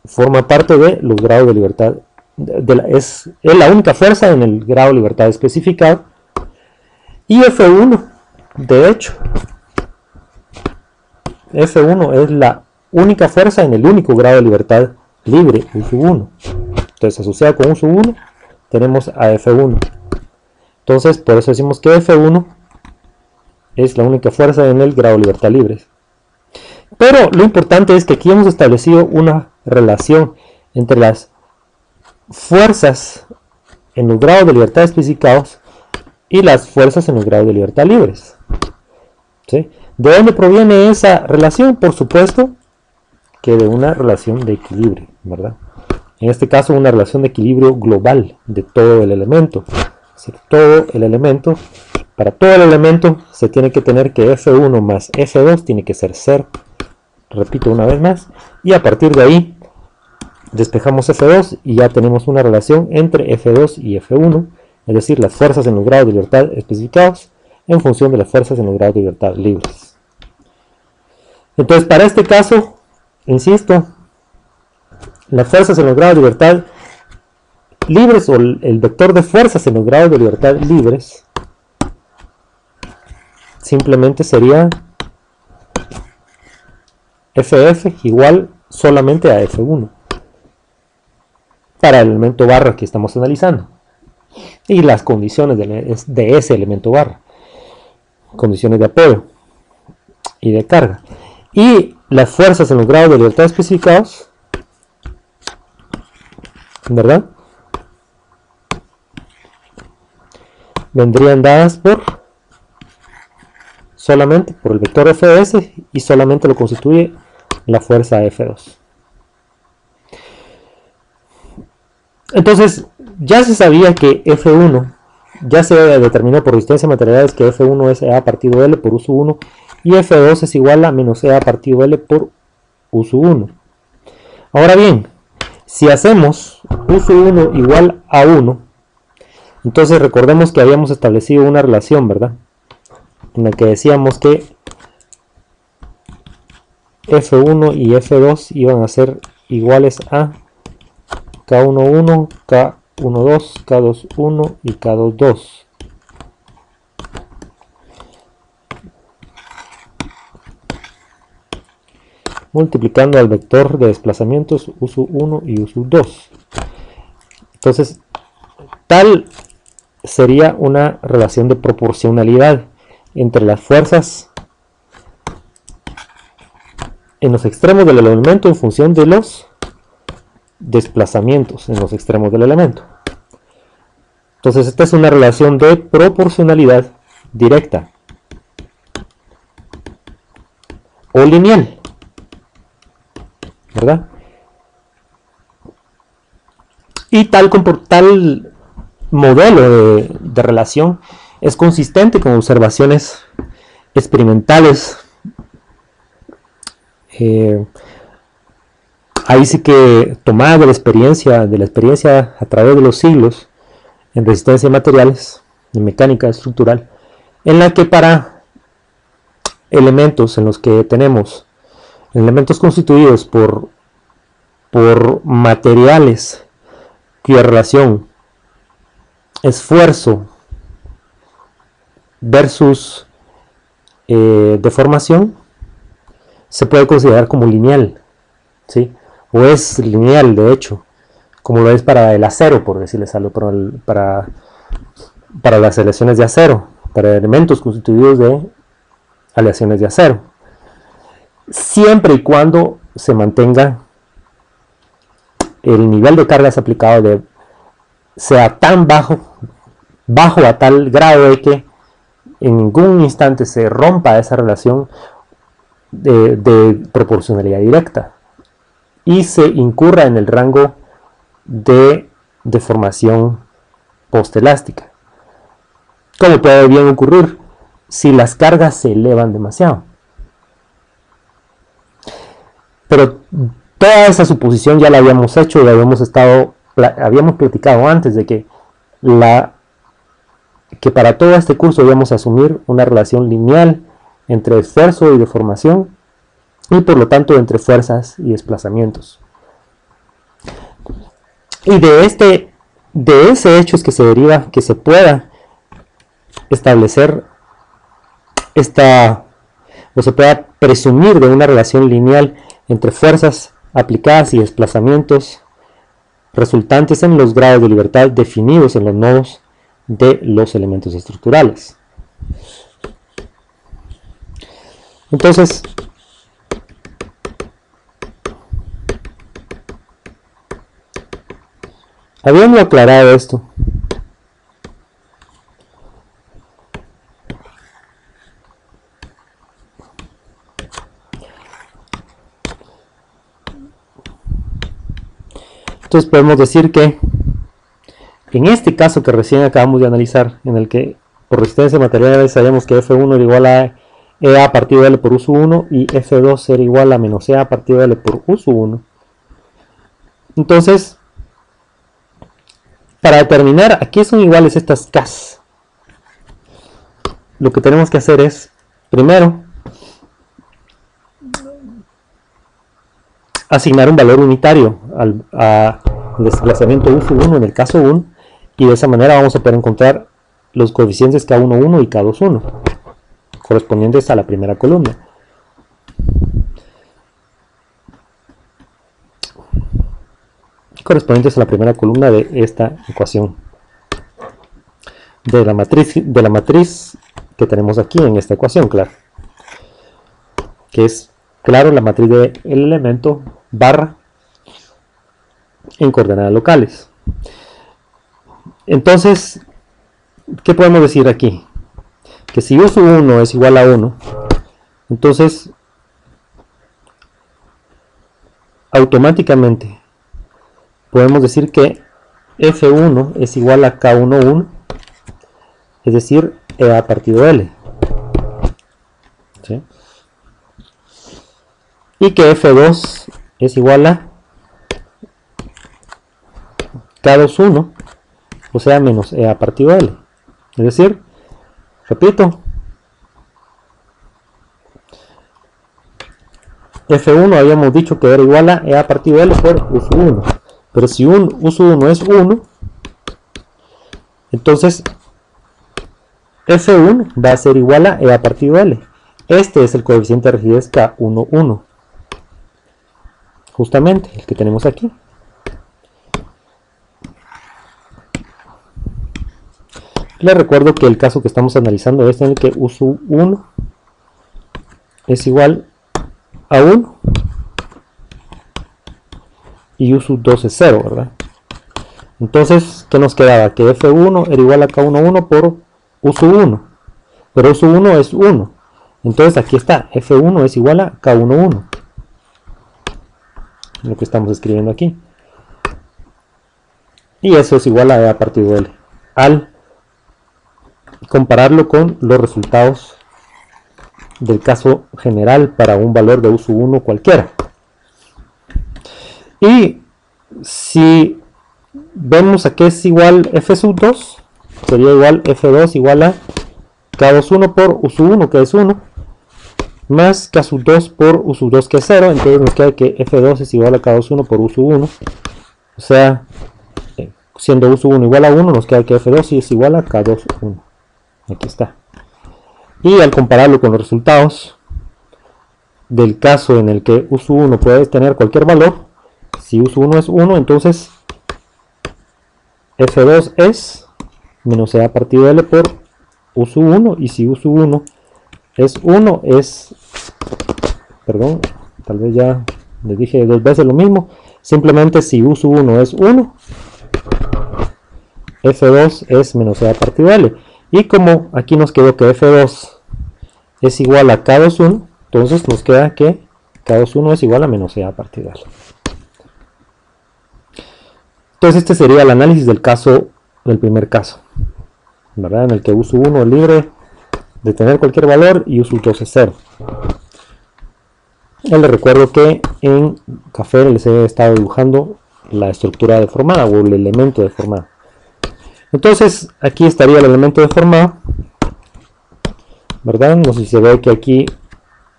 forma parte de los grados de libertad, es la única fuerza en el grado de libertad especificado. Y F1, de hecho, F1 es la única fuerza en el único grado de libertad libre, uso 1. Entonces, asociado con uso 1, tenemos a F1. Entonces, por eso decimos que F1 es la única fuerza en el grado de libertad libre. Pero lo importante es que aquí hemos establecido una relación entre las fuerzas en los grados de libertad especificados y las fuerzas en los grados de libertad libres. ¿Sí? ¿De dónde proviene esa relación? Por supuesto que de una relación de equilibrio, ¿verdad? En este caso, una relación de equilibrio global de todo el elemento. Es decir, todo el elemento, para todo el elemento se tiene que tener que F1 más F2 tiene que ser 0. Repito una vez más. Y a partir de ahí despejamos F2 y ya tenemos una relación entre F2 y F1, es decir, las fuerzas en los grados de libertad especificados en función de las fuerzas en los grados de libertad libres. Entonces, para este caso, insisto, las fuerzas en los grados de libertad libres o el vector de fuerzas en los grados de libertad libres simplemente sería FF igual solamente a F1 para el elemento barra que estamos analizando y las condiciones de ese elemento barra, condiciones de apoyo y de carga, y las fuerzas en los grados de libertad especificados, ¿verdad? Vendrían dadas solamente por el vector Fs y solamente lo constituye la fuerza F2. Entonces, ya se sabía que F1, ya se determinó por resistencia de materiales que F1 es EA partido L por uso 1 y F2 es igual a menos EA partido L por uso 1. Ahora bien, si hacemos uso 1 igual a 1, entonces recordemos que habíamos establecido una relación, ¿verdad? En la que decíamos que F1 y F2 iban a ser iguales a K11, K12, K21 y K22. Multiplicando al vector de desplazamientos uso 1 y uso 2. Entonces, tal sería una relación de proporcionalidad entre las fuerzas en los extremos del elemento en función de los desplazamientos en los extremos del elemento. Entonces, esta es una relación de proporcionalidad directa o lineal, ¿verdad? Y tal modelo de relación es consistente con observaciones experimentales Ahí sí que tomada de la experiencia a través de los siglos en resistencia de materiales, en mecánica estructural, en la que para elementos en los que tenemos elementos constituidos por materiales cuya relación esfuerzo versus deformación se puede considerar como lineal, ¿sí? O es lineal, de hecho, como lo es para el acero, por decirles algo, para las aleaciones de acero, para elementos constituidos de aleaciones de acero, siempre y cuando se mantenga el nivel de cargas aplicado sea tan bajo a tal grado de que en ningún instante se rompa esa relación de proporcionalidad directa y se incurra en el rango de deformación postelástica, como puede bien ocurrir si las cargas se elevan demasiado. Pero toda esa suposición ya la habíamos hecho y habíamos platicado antes de que para todo este curso íbamos a asumir una relación lineal entre esfuerzo y deformación y por lo tanto entre fuerzas y desplazamientos. Y de ese hecho es que se deriva que se pueda establecer o se pueda presumir de una relación lineal entre fuerzas aplicadas y desplazamientos resultantes en los grados de libertad definidos en los nodos de los elementos estructurales. Entonces, habiendo aclarado esto, entonces podemos decir que en este caso que recién acabamos de analizar, en el que por resistencia de materiales sabemos que F1 era igual a EA partido de L por U1 y F2 era igual a menos EA partido de L por U1. Entonces, para determinar a qué son iguales estas Ks, lo que tenemos que hacer es, primero, asignar un valor unitario al desplazamiento U1 en el caso 1, y de esa manera vamos a poder encontrar los coeficientes K11 y K21 correspondientes a la primera columna. Correspondientes a la primera columna de esta ecuación de la matriz que tenemos aquí en esta ecuación, claro, que es, claro, la matriz del elemento barra en coordenadas locales. Entonces, ¿qué podemos decir aquí? Que si U1 es igual a 1, entonces automáticamente podemos decir que F1 es igual a K11, es decir, EA partido L. ¿Sí? Y que F2 es igual a K21, o sea, menos EA partido L. Es decir, repito, F1 habíamos dicho que era igual a EA partido L por U1. Pero si U1 es 1, entonces F1 va a ser igual a EA partido L. Este es el coeficiente de rigidez K11. Justamente, el que tenemos aquí. Les recuerdo que el caso que estamos analizando es en el que U1 es igual a 1 y U2 es 0, ¿verdad? Entonces, ¿qué nos quedaba? Que F1 era igual a K11 por U1, pero U1 es 1. Entonces aquí está, F1 es igual a K11, lo que estamos escribiendo aquí. Y eso es igual a E a partido de L, al compararlo con los resultados del caso general para un valor de uso 1 cualquiera. Y si vemos a que es igual f sub 2, sería igual f2 igual a k21 por u sub 1, que es 1, más k sub 2 por u sub 2, que es 0. Entonces nos queda que f2 es igual a k21 por u sub 1. O sea, siendo u sub 1 igual a 1, nos queda que f2 es igual a k21. Aquí está. Y al compararlo con los resultados del caso en el que u sub 1 puede tener cualquier valor, si u sub 1 es 1, entonces f2 es menos e a partido de l por u sub 1, y si u sub 1 es 1, es, perdón, tal vez ya les dije dos veces lo mismo, simplemente si u sub 1 es 1, f2 es menos e a partido de l. Y como aquí nos quedó que f2 es igual a k21, entonces nos queda que k21 es igual a menos e a partido de l. Entonces este sería el análisis del primer caso, ¿verdad? En el que u sub 1 es libre de tener cualquier valor y u sub 2 es 0. Les recuerdo que en Café les he estado dibujando la estructura deformada o el elemento deformado. Entonces aquí estaría el elemento deformado, ¿verdad? No sé si se ve que aquí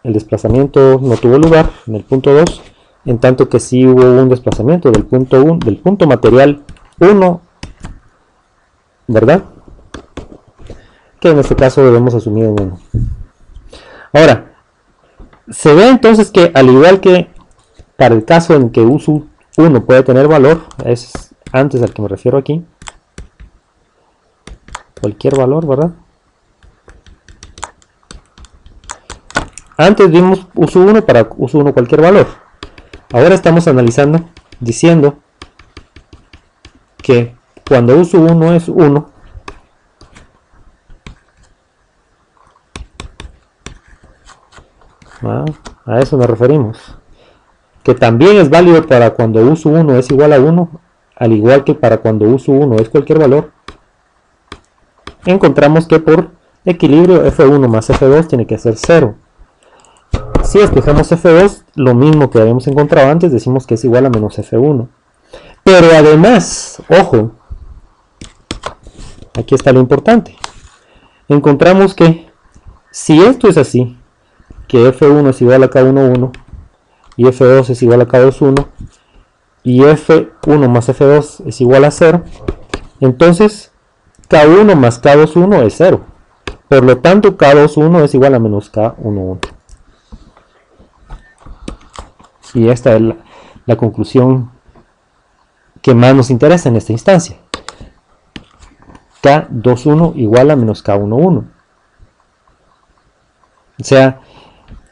el desplazamiento no tuvo lugar en el punto 2, en tanto que sí hubo un desplazamiento del punto 1, del punto material 1, ¿verdad? Que en este caso debemos asumir en 1. Ahora, se ve entonces que al igual que para el caso en que u sub 1 puede tener valor, es antes al que me refiero aquí, cualquier valor, ¿verdad? Antes vimos u sub 1 para u sub 1 cualquier valor. Ahora estamos analizando, diciendo que cuando u sub 1 es 1, a eso nos referimos, que también es válido para cuando u sub 1 es igual a 1, al igual que para cuando u sub 1 es cualquier valor. Encontramos que por equilibrio f1 más f2 tiene que ser 0. Si despejamos f2, lo mismo que habíamos encontrado antes, decimos que es igual a menos f1. Pero además, ojo, aquí está lo importante. Encontramos que si esto es así, que f1 es igual a k11 y f2 es igual a k21 y f1 más f2 es igual a 0, entonces k1 más k21 es 0. Por lo tanto, k21 es igual a menos k11. Y esta es la conclusión que más nos interesa en esta instancia. K21 igual a menos K11. O sea,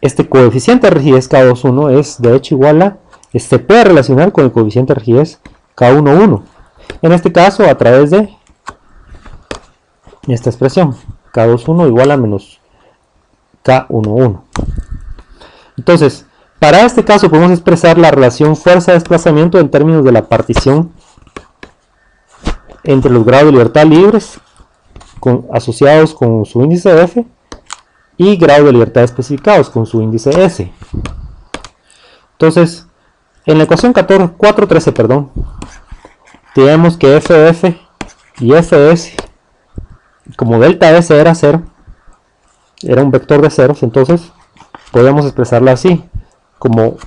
este coeficiente de rigidez K21 es de hecho igual a, se puede relacionar con el coeficiente de rigidez K11. En este caso a través de esta expresión, K21 igual a menos K11. Entonces, para este caso podemos expresar la relación fuerza-desplazamiento en términos de la partición entre los grados de libertad libres asociados con su índice F y grados de libertad especificados con su índice S. Entonces, en la ecuación 4.13, tenemos que FF y FS, como delta S era 0, era un vector de ceros, entonces podemos expresarla así, como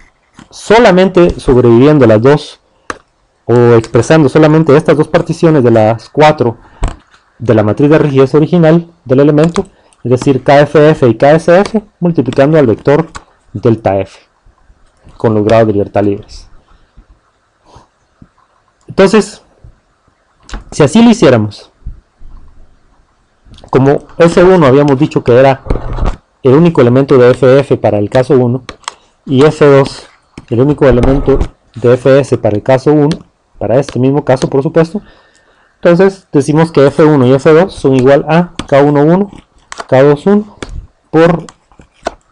solamente sobreviviendo las dos, o expresando solamente estas dos particiones de las 4 de la matriz de rigidez original del elemento, es decir, KFF y KSF, multiplicando al vector delta F con los grados de libertad libres. Entonces, si así lo hiciéramos, como F1 habíamos dicho que era el único elemento de FF para el caso 1, y F2 el único elemento de FS para el caso 1, para este mismo caso por supuesto, entonces decimos que F1 y F2 son igual a K11, K21 por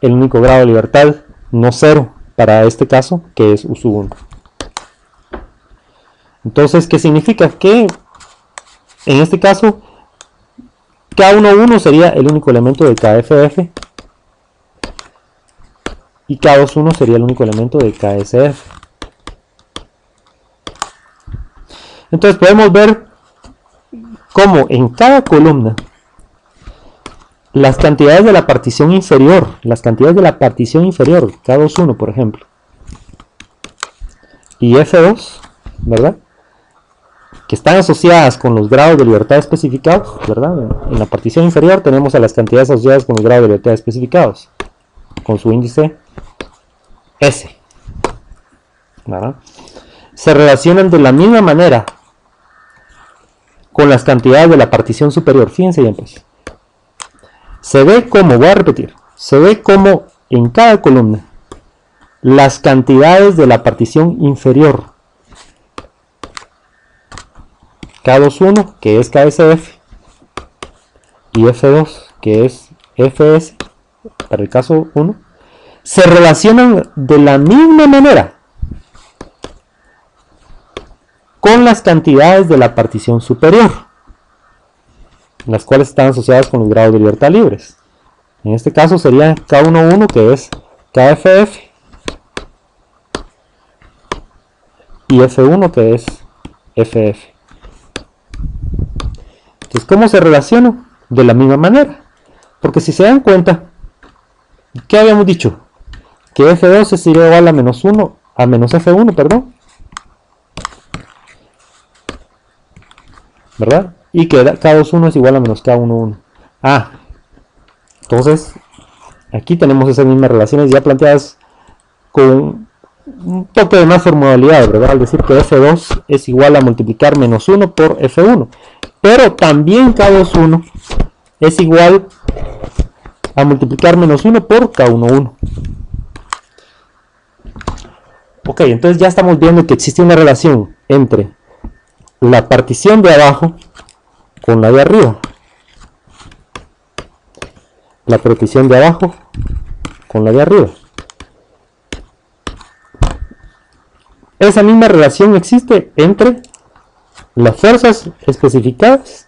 el único grado de libertad no 0 para este caso, que es U sub 1. Entonces, ¿qué significa? Que en este caso K11 sería el único elemento de KFF y K21 sería el único elemento de KSF. Entonces podemos ver cómo en cada columna las cantidades de la partición inferior, K21 por ejemplo, y F2, ¿verdad?, que están asociadas con los grados de libertad especificados, ¿verdad? En la partición inferior tenemos a las cantidades asociadas con los grados de libertad especificados, con su índice S, ¿verdad? Se relacionan de la misma manera con las cantidades de la partición superior. Fíjense bien, pues. Se ve como, voy a repetir, se ve como en cada columna las cantidades de la partición inferior, K21, que es KSF, y F2, que es FS, para el caso 1, se relacionan de la misma manera con las cantidades de la partición superior, las cuales están asociadas con los grados de libertad libres. En este caso sería K11, que es KFF, y F1, que es FF. Entonces, ¿cómo se relacionan? De la misma manera. Porque si se dan cuenta, ¿qué habíamos dicho? Que F2 es igual a menos 1, a menos F1, perdón. ¿Verdad? Y que K21 es igual a menos K11. Ah, entonces, aquí tenemos esas mismas relaciones ya planteadas con un toque de más formalidad, ¿verdad? Al decir que F2 es igual a multiplicar menos 1 por F1. Pero también K21 es igual a multiplicar menos 1 por K11. Ok, entonces ya estamos viendo que existe una relación entre la partición de abajo con la de arriba. La partición de abajo con la de arriba. Esa misma relación existe entre las fuerzas especificadas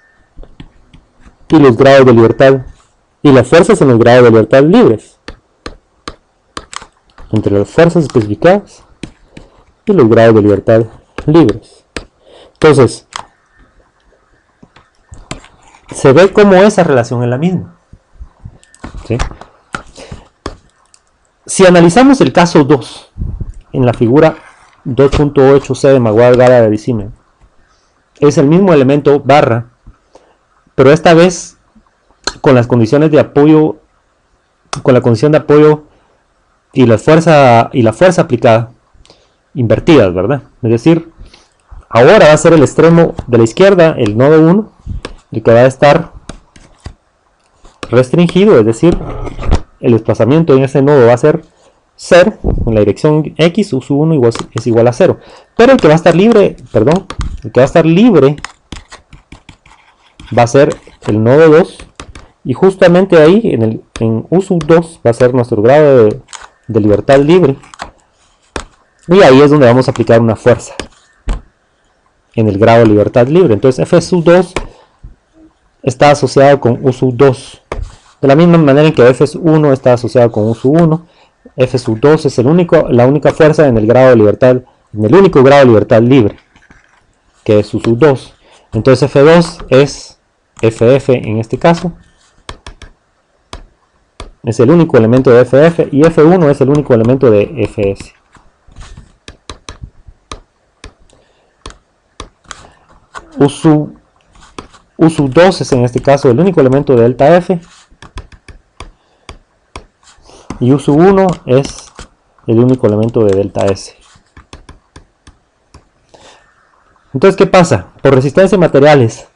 y los grados de libertad, y las fuerzas en los grados de libertad libres. Entre las fuerzas especificadas y los grados de libertad libres. Entonces, se ve como esa relación es la misma. ¿Sí? Si analizamos el caso 2, en la figura 2.8c de Maguire-Gara-Dicime, es el mismo elemento barra, pero esta vez con las condiciones de apoyo, con la condición de apoyo y la fuerza aplicada invertidas, ¿verdad? Es decir, ahora va a ser el extremo de la izquierda, el nodo 1, el que va a estar restringido, es decir, el desplazamiento en ese nodo va a ser 0, en la dirección X, U1 es igual a 0. Pero el que va a estar libre, va a ser el nodo 2, y justamente ahí, en U2, va a ser nuestro grado de libertad libre. Y ahí es donde vamos a aplicar una fuerza, en el grado de libertad libre. Entonces F2 está asociado con U2. De la misma manera en que F1 está asociado con U1, F2 es la única fuerza en el grado de libertad, en el único grado de libertad libre, que es U2. Entonces F2 es FF en este caso, es el único elemento de FF, y F1 es el único elemento de FS. U2 es en este caso el único elemento de delta F, y U1 es el único elemento de delta S. Entonces, ¿qué pasa? Por resistencia de materiales,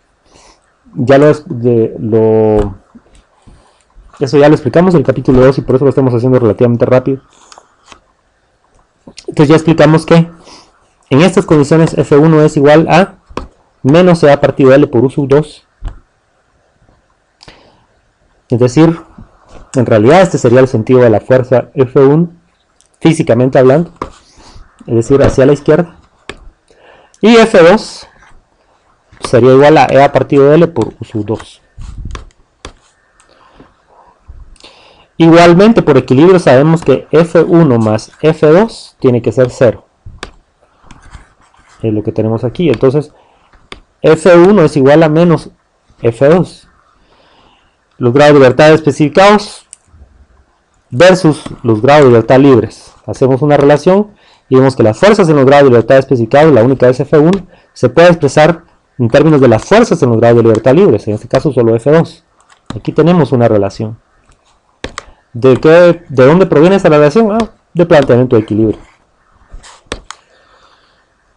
eso ya lo explicamos en el capítulo 2 y por eso lo estamos haciendo relativamente rápido. Entonces ya explicamos que en estas condiciones F1 es igual a menos CA partido L por U2. Es decir, en realidad este sería el sentido de la fuerza F1, físicamente hablando, es decir, hacia la izquierda. Y F2 sería igual a EA partido L por U2. Igualmente, por equilibrio sabemos que F1 más F2 tiene que ser 0. Es lo que tenemos aquí. Entonces, F1 es igual a menos F2. Los grados de libertad especificados versus los grados de libertad libres. Hacemos una relación y vemos que las fuerzas en los grados de libertad especificados, la única es F1, se puede expresar en términos de las fuerzas en los grados de libertad libres, en este caso solo F2. Aquí tenemos una relación. ¿De dónde proviene esa relación? De planteamiento de equilibrio.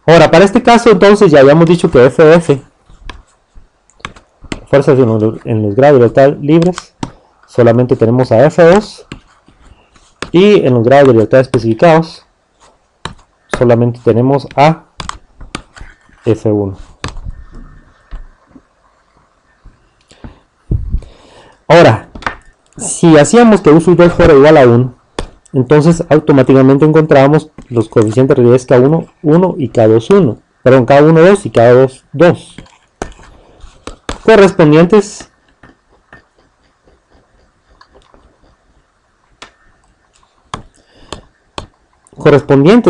Ahora, para este caso entonces ya habíamos dicho que FF, fuerzas en los grados de libertad libres, solamente tenemos a F2, y en los grados de libertad especificados solamente tenemos a F1. Ahora, si hacíamos que U sub 2 fuera igual a 1, entonces automáticamente encontrábamos los coeficientes reales K1, 1 y K2, 1. Perdón, K1, 2 y K2, 2. Correspondientes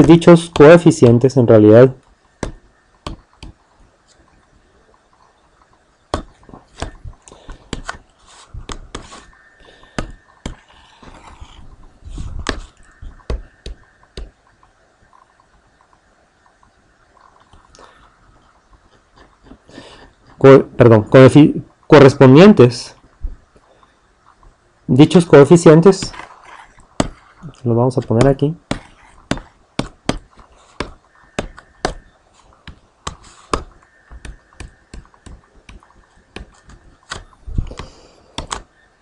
dichos coeficientes en realidad correspondientes dichos coeficientes, los vamos a poner aquí,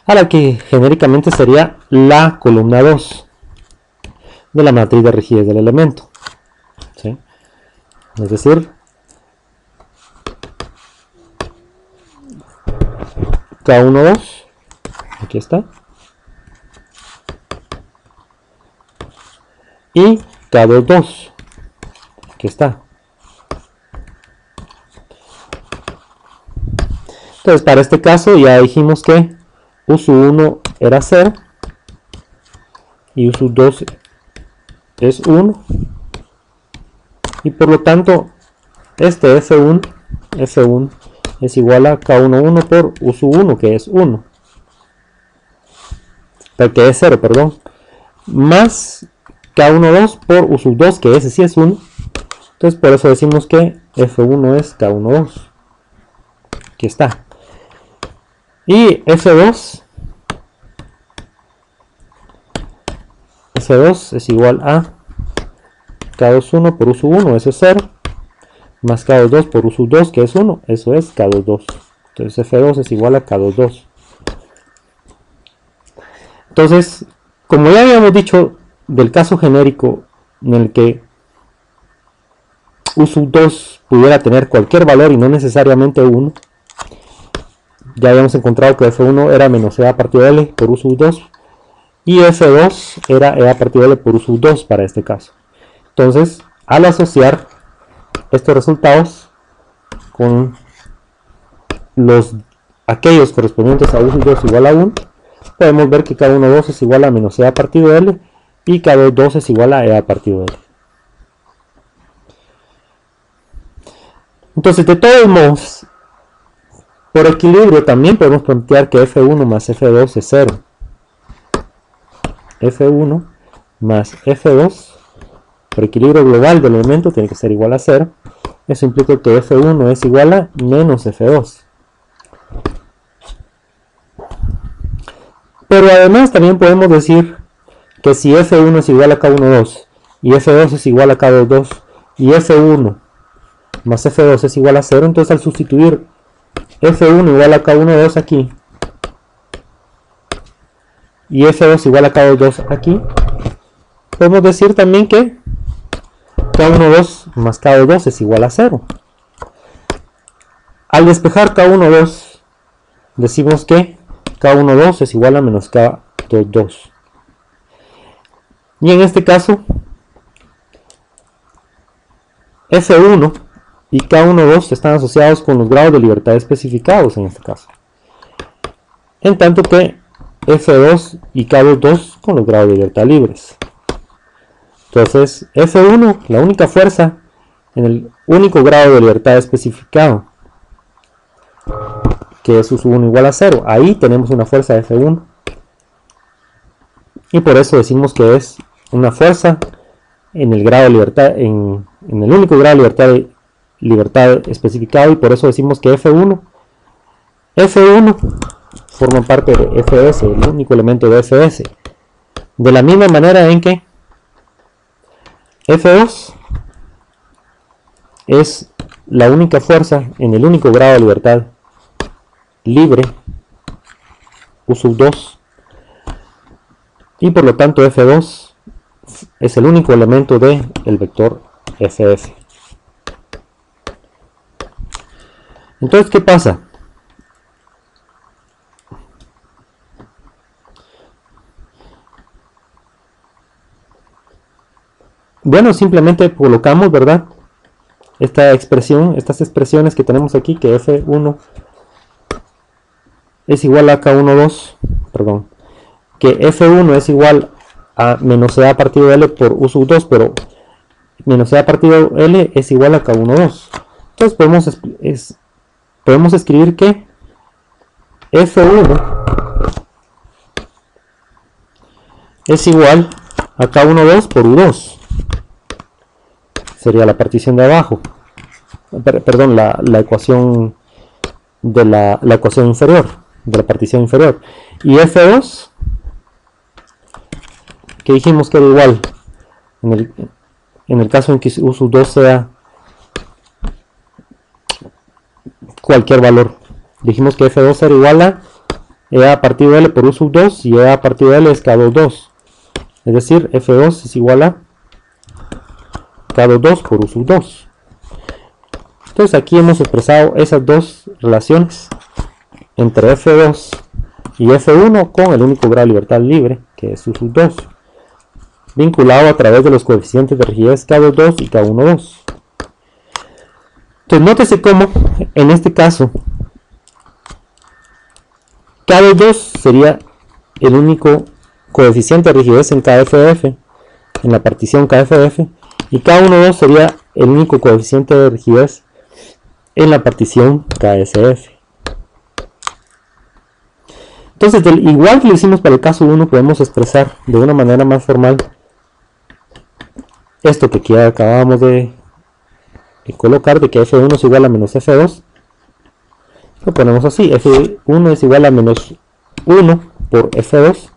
a la que genéricamente sería la columna 2 de la matriz de rigidez del elemento, ¿sí? Es decir, K1, 2, aquí está, y K2, 2, aquí está. Entonces, para este caso ya dijimos que U sub 1 era 0 y U sub 2 es 1, y por lo tanto este F1 es igual a K11 por U sub 1, que es 1, que es 0, perdón, más K12 por U sub 2, que ese sí es 1. Entonces por eso decimos que F1 es K12. Aquí está. Y F2 es igual a K21 por U sub 1, eso es 0, más K22 por U sub 2, que es 1, eso es K22. Entonces F2 es igual a K22. Entonces, como ya habíamos dicho del caso genérico en el que U sub 2 pudiera tener cualquier valor y no necesariamente 1, ya habíamos encontrado que F1 era menos E a partido de L por U sub 2 y F2 era E a partido de L por U sub 2 para este caso. Entonces, al asociar estos resultados con aquellos correspondientes a U sub 2 igual a 1, podemos ver que K12 es igual a menos E a partido de L y K22 es igual a E a partido de L. Entonces, de todos modos, por equilibrio también podemos plantear que F1 más F2 es 0. F1 más F2, por equilibrio global del elemento, tiene que ser igual a 0. Eso implica que F1 es igual a menos F2. Pero además también podemos decir que si F1 es igual a K12 y F2 es igual a K22 y F1 más F2 es igual a 0, entonces al sustituir F1 igual a K12 aquí y F2 igual a K22 aquí, podemos decir también que K12 más K22 es igual a 0. Al despejar K12 decimos que K12 es igual a menos K22. Y en este caso F1 y K12 están asociados con los grados de libertad especificados en este caso. En tanto que F2 y K2 con los grados de libertad libres. Entonces F1, la única fuerza en el único grado de libertad especificado, que es U1 igual a 0. Ahí tenemos una fuerza F1. Y por eso decimos que es una fuerza en el grado de libertad, en el único grado de libertad especificado, y por eso decimos que F1 forma parte de Fs, el único elemento de Fs. De la misma manera en que F2 es la única fuerza en el único grado de libertad libre, U2, y por lo tanto F2 es el único elemento del vector FF. Entonces, ¿qué pasa? Bueno, simplemente colocamos, ¿verdad?, esta expresión, estas expresiones que tenemos aquí, que F1 es igual a K12, perdón, que F1 es igual a menos CA partido de L por U sub 2, pero menos CA partido de L es igual a K12. Entonces podemos escribir que F1 es igual a K12 por U2. Sería la partición de abajo, perdón, la ecuación de la ecuación inferior, de la partición inferior. Y F2, que dijimos que era igual en el caso en que U sub 2 sea cualquier valor. Dijimos que F2 era igual a EA partido de L por U sub 2, y EA partido de L es K22. Es decir, F2 es igual a K2 por U sub 2. Entonces aquí hemos expresado esas dos relaciones entre F2 y F1 con el único grado de libertad libre, que es U sub 2, vinculado a través de los coeficientes de rigidez K22 y K12. Entonces nótese cómo en este caso K22 sería el único coeficiente de rigidez en KFF, en la partición KFF, y K12 sería el único coeficiente de rigidez en la partición KSF. Entonces, igual que lo hicimos para el caso 1, podemos expresar de una manera más formal esto que aquí acabamos de colocar, de que F1 es igual a menos F2. Lo ponemos así: F1 es igual a menos 1 por F2.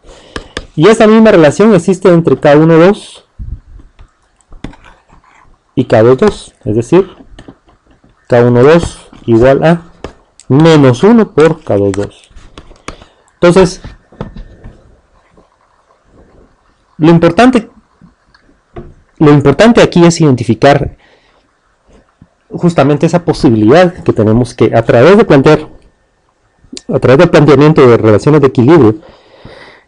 Y esa misma relación existe entre K12 y K22, es decir, K12 igual a menos 1 por K22. Entonces, lo importante aquí es identificar justamente esa posibilidad que tenemos, que a través del planteamiento de relaciones de equilibrio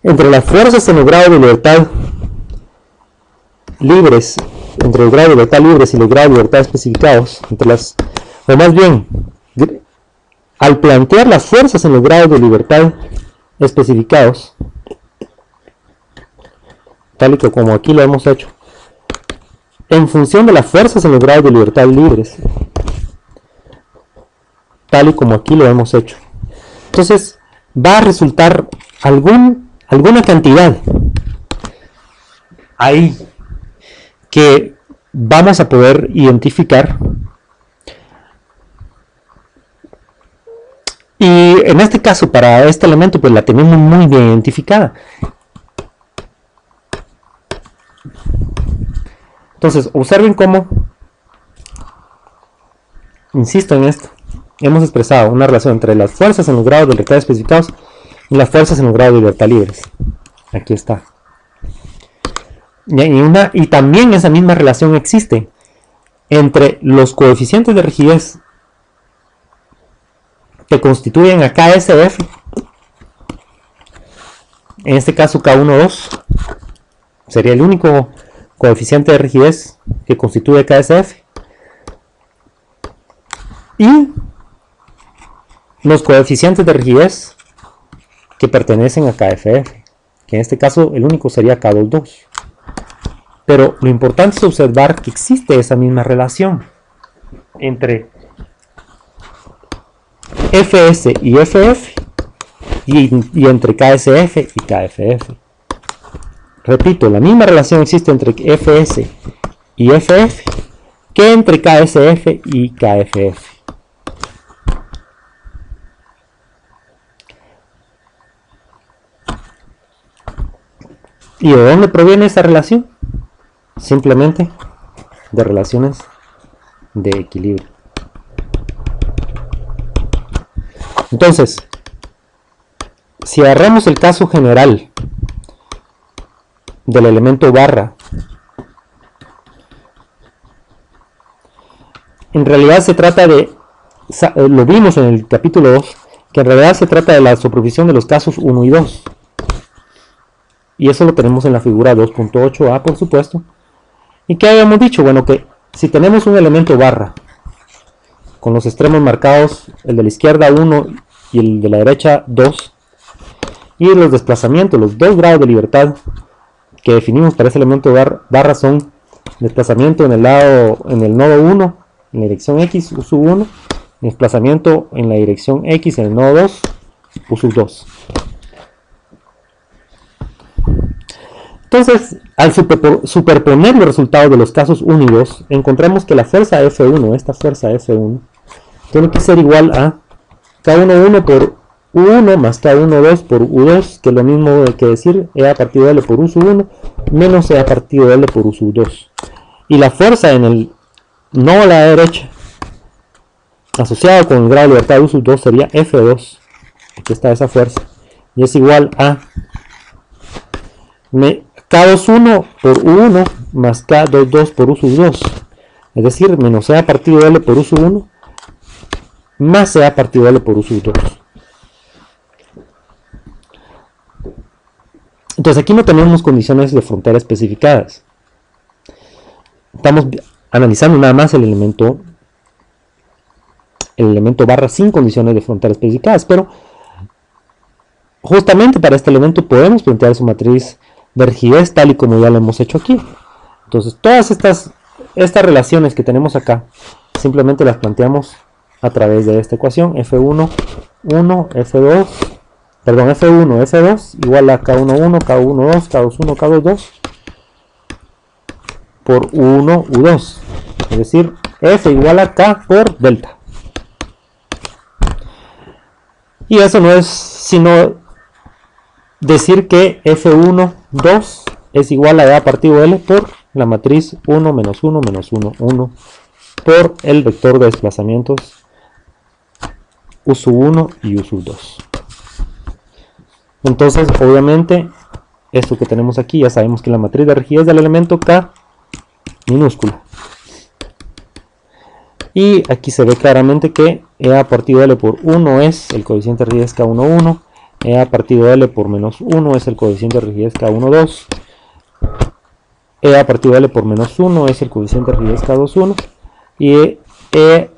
entre las fuerzas en los grados de libertad libres, entre los grados de libertad libres y los grados de libertad especificados, o más bien, al plantear las fuerzas en los grados de libertad especificados, tal y como aquí lo hemos hecho, en función de las fuerzas en los grados de libertad libres, tal y como aquí lo hemos hecho, entonces va a resultar alguna cantidad ahí que vamos a poder identificar. Y en este caso, para este elemento, pues la tenemos muy bien identificada. Entonces, observen cómo, insisto en esto, hemos expresado una relación entre las fuerzas en los grados de libertad especificados y las fuerzas en los grados de libertad libres. Aquí está. Y también esa misma relación existe entre los coeficientes de rigidez que constituyen a KSF, en este caso K12 sería el único coeficiente de rigidez que constituye KSF, y los coeficientes de rigidez que pertenecen a KFF, que en este caso el único sería K22. Pero lo importante es observar que existe esa misma relación entre FS y FF y entre KSF y KFF. Repito, la misma relación existe entre FS y FF que entre KSF y KFF. ¿Y de dónde proviene esa relación? Simplemente de relaciones de equilibrio. Entonces, si agarramos el caso general del elemento barra, en realidad se trata de, lo vimos en el capítulo 2, que en realidad se trata de la superposición de los casos 1 y 2. Y eso lo tenemos en la figura 2.8a, por supuesto. ¿Y qué habíamos dicho? Bueno, que si tenemos un elemento barra con los extremos marcados, el de la izquierda 1 y el de la derecha 2, y los desplazamientos, los 2 grados de libertad que definimos para ese elemento barra son desplazamiento en el nodo 1 en la dirección x, u sub 1, desplazamiento en la dirección x en el nodo 2, u sub 2. Entonces, al superponer los resultados de los casos 1 y 2, encontramos que la fuerza F1, esta fuerza F1, tiene que ser igual a K11 por U1 más K12 por U2, que es lo mismo que decir E a partido de L por U sub 1 menos E a partido de L por U sub 2. Y la fuerza en el nodo a la derecha, asociada con el grado de libertad de U sub 2, sería F2. Aquí está esa fuerza. Y es igual a K21 por U1 más K22 por U sub 2. Es decir, menos E a partido de L por U sub 1 más E a partido de L por U sub 2. Entonces aquí no tenemos condiciones de frontera especificadas. Estamos analizando nada más el elemento barra sin condiciones de frontera especificadas, pero justamente para este elemento podemos plantear su matriz de rigidez tal y como ya lo hemos hecho aquí. Entonces todas estas relaciones que tenemos acá simplemente las planteamos a través de esta ecuación F1, 1, F2, perdón, F1, F2 igual a K11, K12, K21, K22 por U1, U2, es decir, F igual a K por delta. Y eso no es sino decir que F1, 2 es igual a E a partido de L por la matriz 1, menos 1, menos 1, 1 por el vector de desplazamientos U sub 1 y U sub 2. Entonces, obviamente, esto que tenemos aquí, ya sabemos que la matriz de rigidez del elemento K minúscula. Y aquí se ve claramente que E a partido de L por 1 es el coeficiente de rigidez K11, E a partido de L por menos 1 es el coeficiente de rigidez K12, E a partido de L por menos 1 es el coeficiente de rigidez K21, y E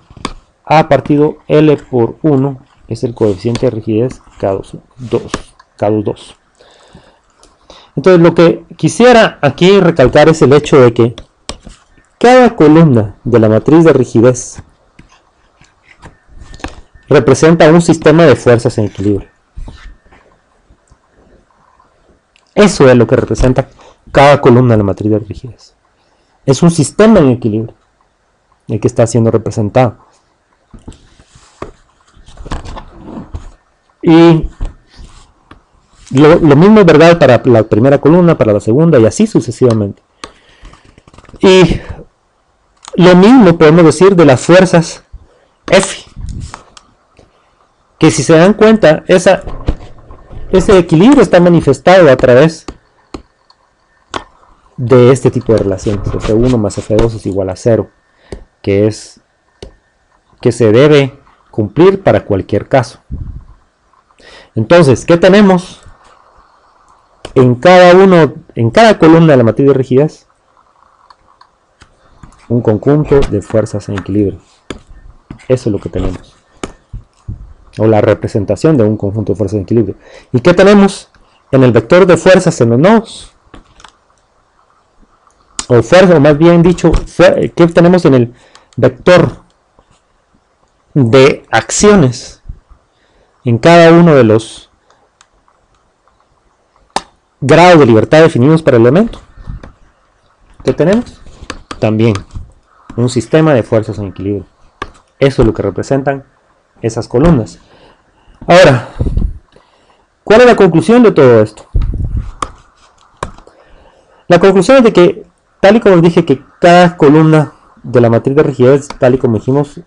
a partido L por 1 es el coeficiente de rigidez K22. Entonces lo que quisiera aquí recalcar es el hecho de que cada columna de la matriz de rigidez representa un sistema de fuerzas en equilibrio. Eso es lo que representa cada columna de la matriz de rigidez. Es un sistema en equilibrio el que está siendo representado. Y lo mismo es verdad para la primera columna, para la segunda y así sucesivamente. Y lo mismo podemos decir de las fuerzas F, que si se dan cuenta, ese equilibrio está manifestado a través de este tipo de relaciones. F1 más F2 es igual a 0, que se debe cumplir para cualquier caso. Entonces, ¿qué tenemos? En cada columna de la matriz de rigidez, un conjunto de fuerzas en equilibrio. Eso es lo que tenemos. o la representación de un conjunto de fuerzas en equilibrio. ¿Y qué tenemos en el vector de fuerzas en los nodos? O fuerza, o más bien dicho, ¿qué tenemos en el vector de acciones en cada uno de los grados de libertad definidos para el elemento? ¿Qué tenemos? También un sistema de fuerzas en equilibrio. Eso es lo que representan esas columnas. Ahora, ¿cuál es la conclusión de todo esto? La conclusión es de que, tal y como dije, que cada columna de la matriz de rigidez, tal y como dijimos,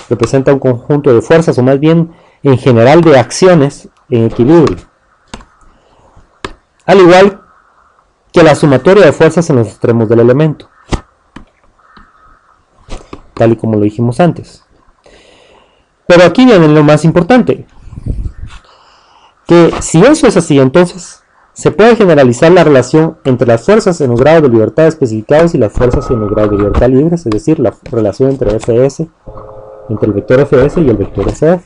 representa un conjunto de fuerzas, o más bien, en general, de acciones en equilibrio. Al igual que la sumatoria de fuerzas en los extremos del elemento, tal y como lo dijimos antes. Pero aquí viene lo más importante, que si eso es así, entonces se puede generalizar la relación entre las fuerzas en los grados de libertad especificados y las fuerzas en los grados de libertad libres, es decir, la relación entre Fs, entre el vector Fs y el vector Ff,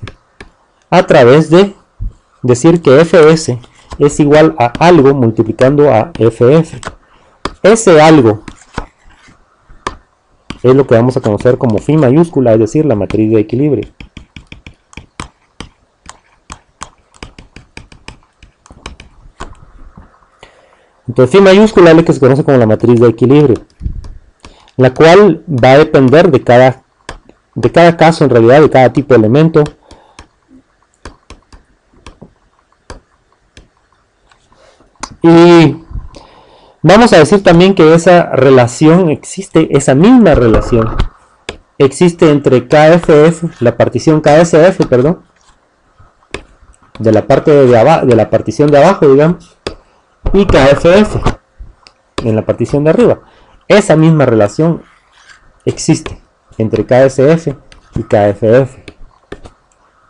a través de decir que Fs es igual a algo multiplicando a Ff. Ese algo es lo que vamos a conocer como phi mayúscula, es decir, la matriz de equilibrio. Entonces, phi mayúscula es lo que se conoce como la matriz de equilibrio, la cual va a depender de cada caso, en realidad, de cada tipo de elemento. Y vamos a decir también que esa relación existe, esa misma relación existe entre KFF, la partición KSF, perdón, de la parte de la partición de abajo, digamos, y KFF en la partición de arriba. Esa misma relación existe entre KSF y KFF.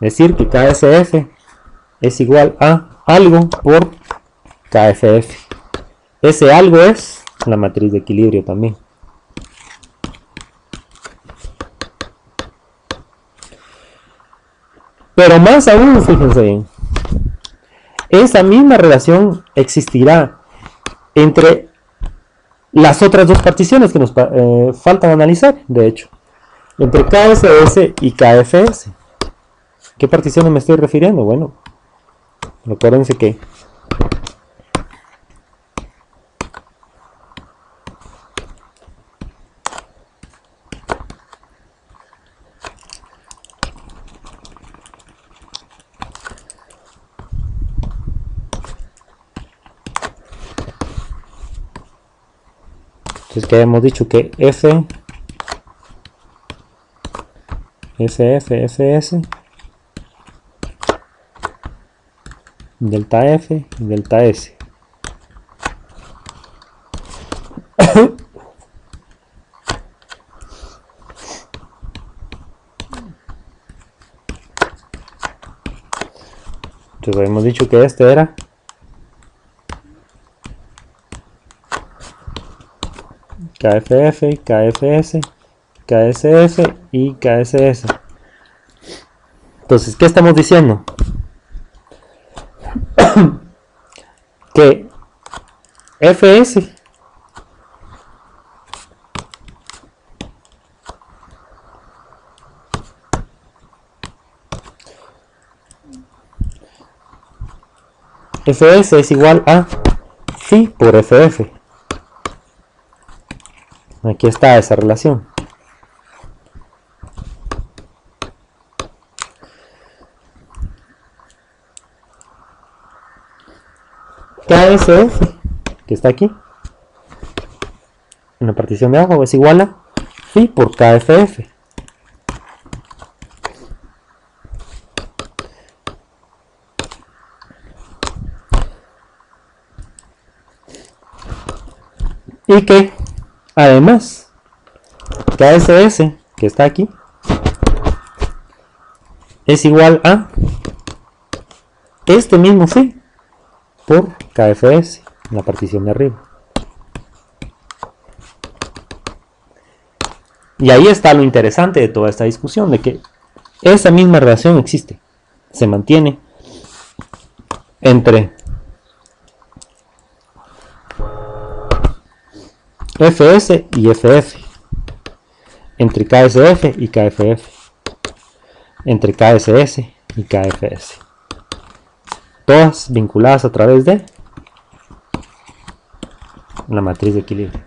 Es decir, que KSF es igual a algo por KFF. Ese algo es la matriz de equilibrio también. Pero más aún, fíjense bien, esa misma relación existirá entre las otras dos particiones que nos faltan analizar, de hecho, entre KSS y KFS. ¿Qué particiones me estoy refiriendo? Bueno, recuérdense que entonces, que hemos dicho que F, SF, FS, delta F y delta S. Entonces hemos dicho que este era KFF, KFS, KSF y KSS. Entonces, ¿qué estamos diciendo? Que Fs Fs es igual a phi por Ff. Aquí está esa relación. KSF, que está aquí, en la partición de abajo, es igual a phi por KFF. Y que además KSS, que está aquí, es igual a este mismo phi por KFS en la partición de arriba. Y ahí está lo interesante de toda esta discusión, de que esa misma relación existe se mantiene entre FS y FF, entre KSF y KFF, entre KSS y KFS, todas vinculadas a través de la matriz de equilibrio.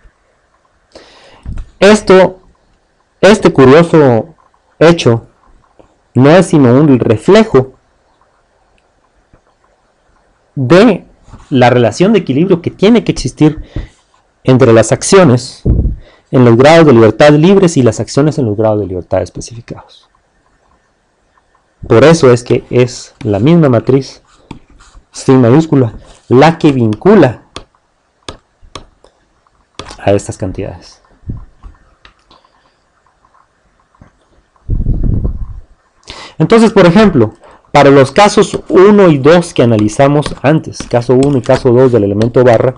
Este curioso hecho no es sino un reflejo de la relación de equilibrio que tiene que existir entre las acciones en los grados de libertad libres y las acciones en los grados de libertad especificados. Por eso es que es la misma matriz sin mayúscula la que vincula a estas cantidades. Entonces, por ejemplo, para los casos 1 y 2 que analizamos antes, caso 1 y caso 2 del elemento barra,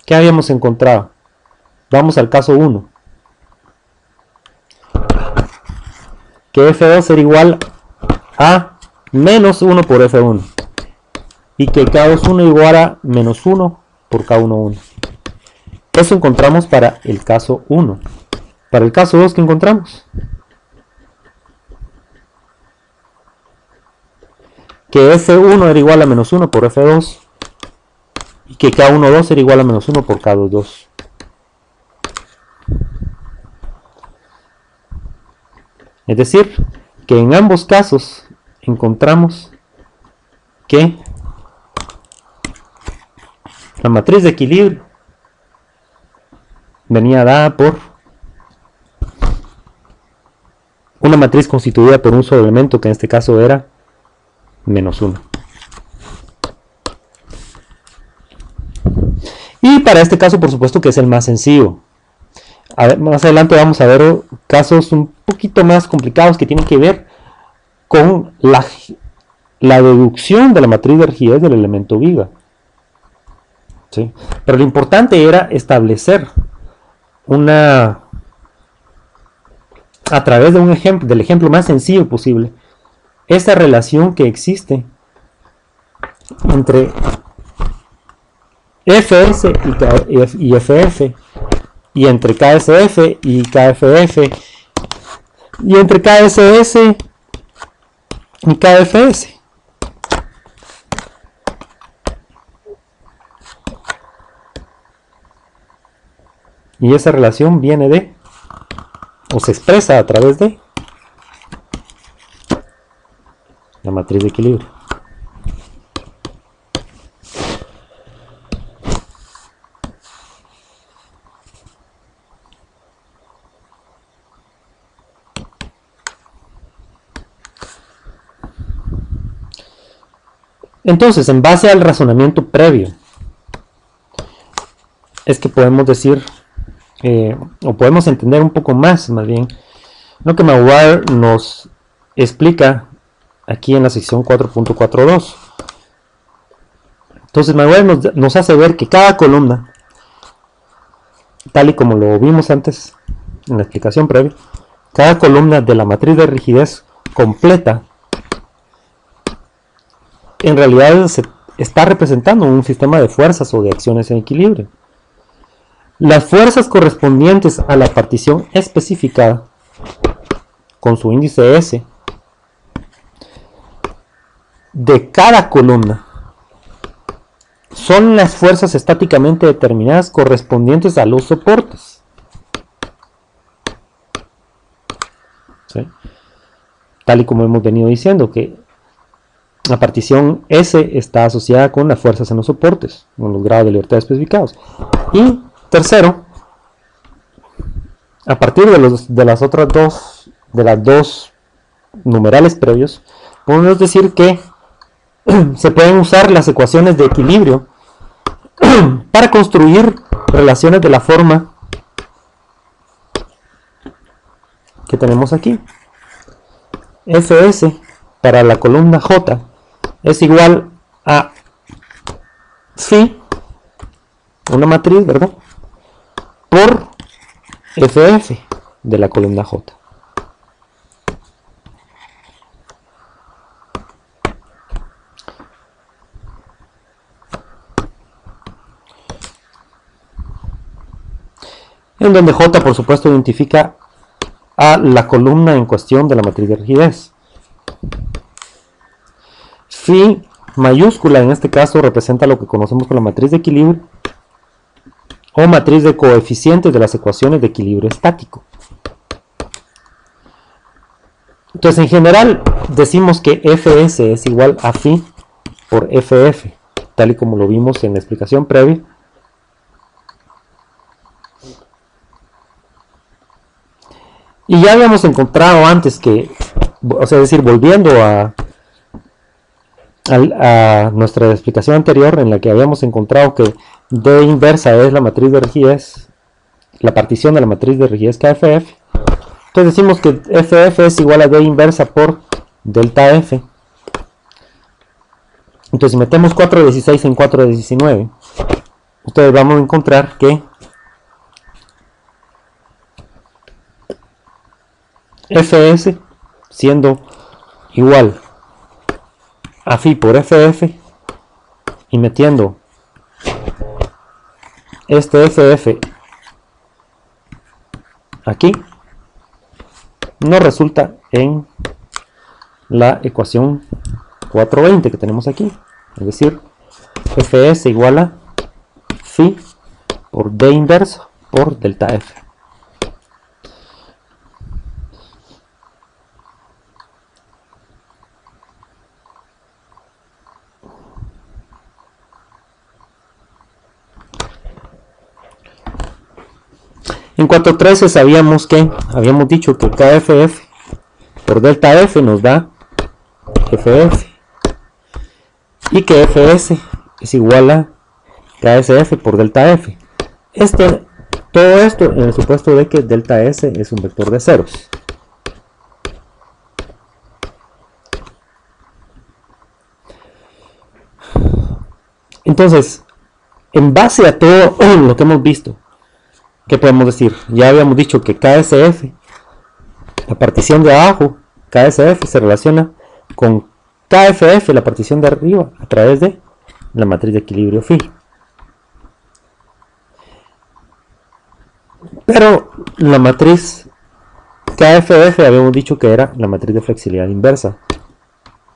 ¿qué habíamos encontrado? Vamos al caso 1. Que F2 era igual a menos 1 por F1. Y que K21 igual a menos 1 por K11. Eso encontramos para el caso 1. Para el caso 2, ¿qué encontramos? Que F1 era igual a menos 1 por F2 y que K12 era igual a menos 1 por K22. Es decir, que en ambos casos encontramos que la matriz de equilibrio venía dada por una matriz constituida por un solo elemento, que en este caso era menos 1. Y para este caso, por supuesto que es el más sencillo. Más adelante vamos a ver casos un poquito más complicados que tienen que ver con la deducción de la matriz de rigidez del elemento viga. ¿Sí? Pero lo importante era establecer a través de un ejemplo, del ejemplo más sencillo posible, esa relación que existe entre FS y FF, y entre KSF y KFF, y entre KSS y KFS. Y esa relación viene de, o se expresa a través de, la matriz de equilibrio. Entonces, en base al razonamiento previo, es que podemos decir, o podemos entender un poco más bien, lo que Maguire nos explica aquí en la sección 4.42. Entonces Maguire nos hace ver que cada columna, tal y como lo vimos antes en la explicación previa, cada columna de la matriz de rigidez completa en realidad se está representando un sistema de fuerzas o de acciones en equilibrio. Las fuerzas correspondientes a la partición especificada con su índice S de cada columna son las fuerzas estáticamente determinadas correspondientes a los soportes. ¿Sí? Tal y como hemos venido diciendo, que la partición S está asociada con las fuerzas en los soportes, con los grados de libertad especificados. Y tercero, a partir de las otras dos numerales previos, podemos decir que se pueden usar las ecuaciones de equilibrio para construir relaciones de la forma que tenemos aquí. Fs para la columna J es igual a phi, una matriz, ¿verdad?, por FF de la columna J. en donde J por supuesto identifica a la columna en cuestión de la matriz de rigidez. Phi mayúscula en este caso representa lo que conocemos como la matriz de equilibrio o matriz de coeficientes de las ecuaciones de equilibrio estático. Entonces en general decimos que Fs es igual a Phi por Ff, tal y como lo vimos en la explicación previa. Y ya habíamos encontrado antes que, o sea, es decir, volviendo a nuestra explicación anterior en la que habíamos encontrado que D inversa es la matriz de rigidez, la partición de la matriz de rigidez KFF. Entonces decimos que FF es igual a D inversa por delta F. Entonces si metemos 4 de 16 en 4 de 19, entonces vamos a encontrar que Fs siendo igual a Phi por FF y metiendo este FF aquí nos resulta en la ecuación 420 que tenemos aquí, es decir, Fs igual a Phi por D inverso por delta F. En 4.13 sabíamos que, habíamos dicho que KFF por delta F nos da FF y que Fs es igual a KSF por delta F. Todo esto en el supuesto de que delta S es un vector de ceros. Entonces, en base a todo lo que hemos visto, ¿qué podemos decir? Ya habíamos dicho que KSF, la partición de abajo, KSF se relaciona con KFF, la partición de arriba, a través de la matriz de equilibrio Phi. Pero la matriz KFF habíamos dicho que era la matriz de flexibilidad inversa,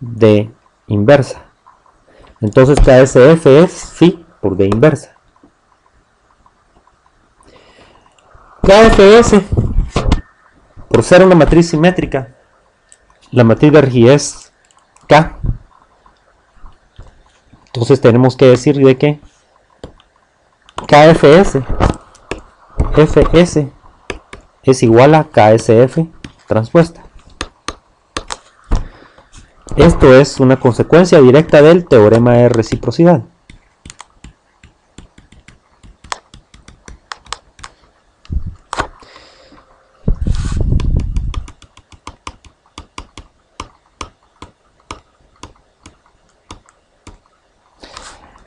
D inversa. Entonces KSF es Phi por D inversa. KFS, por ser una matriz simétrica, la matriz de rigidez K, entonces tenemos que decir de que KFS Fs es igual a KSF transpuesta. Esto es una consecuencia directa del teorema de reciprocidad.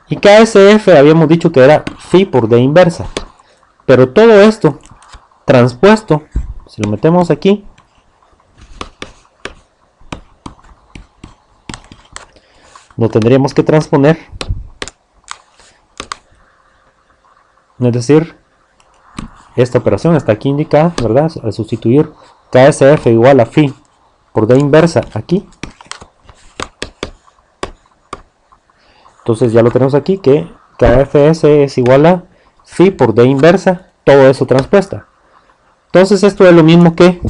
Y KSF habíamos dicho que era Phi por D inversa. Pero todo esto transpuesto, si lo metemos aquí, lo tendríamos que transponer. Es decir, esta operación está aquí indicada, ¿verdad? Al sustituir KSF igual a Phi por D inversa aquí. Entonces ya lo tenemos aquí, que KFS es igual a Phi por D inversa, todo eso transpuesta. Entonces esto es lo mismo que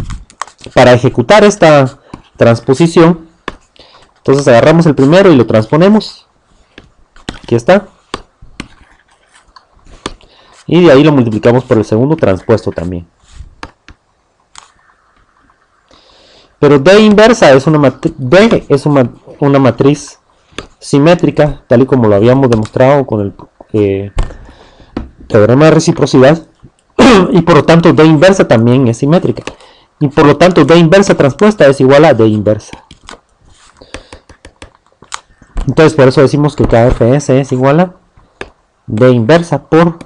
para ejecutar esta transposición. Entonces agarramos el primero y lo transponemos. Aquí está. Y de ahí lo multiplicamos por el segundo transpuesto también. Pero D inversa es una matriz simétrica, tal y como lo habíamos demostrado con el teorema de reciprocidad, y por lo tanto D inversa también es simétrica, y por lo tanto D inversa transpuesta es igual a D inversa. Entonces por eso decimos que KFS es igual a D inversa por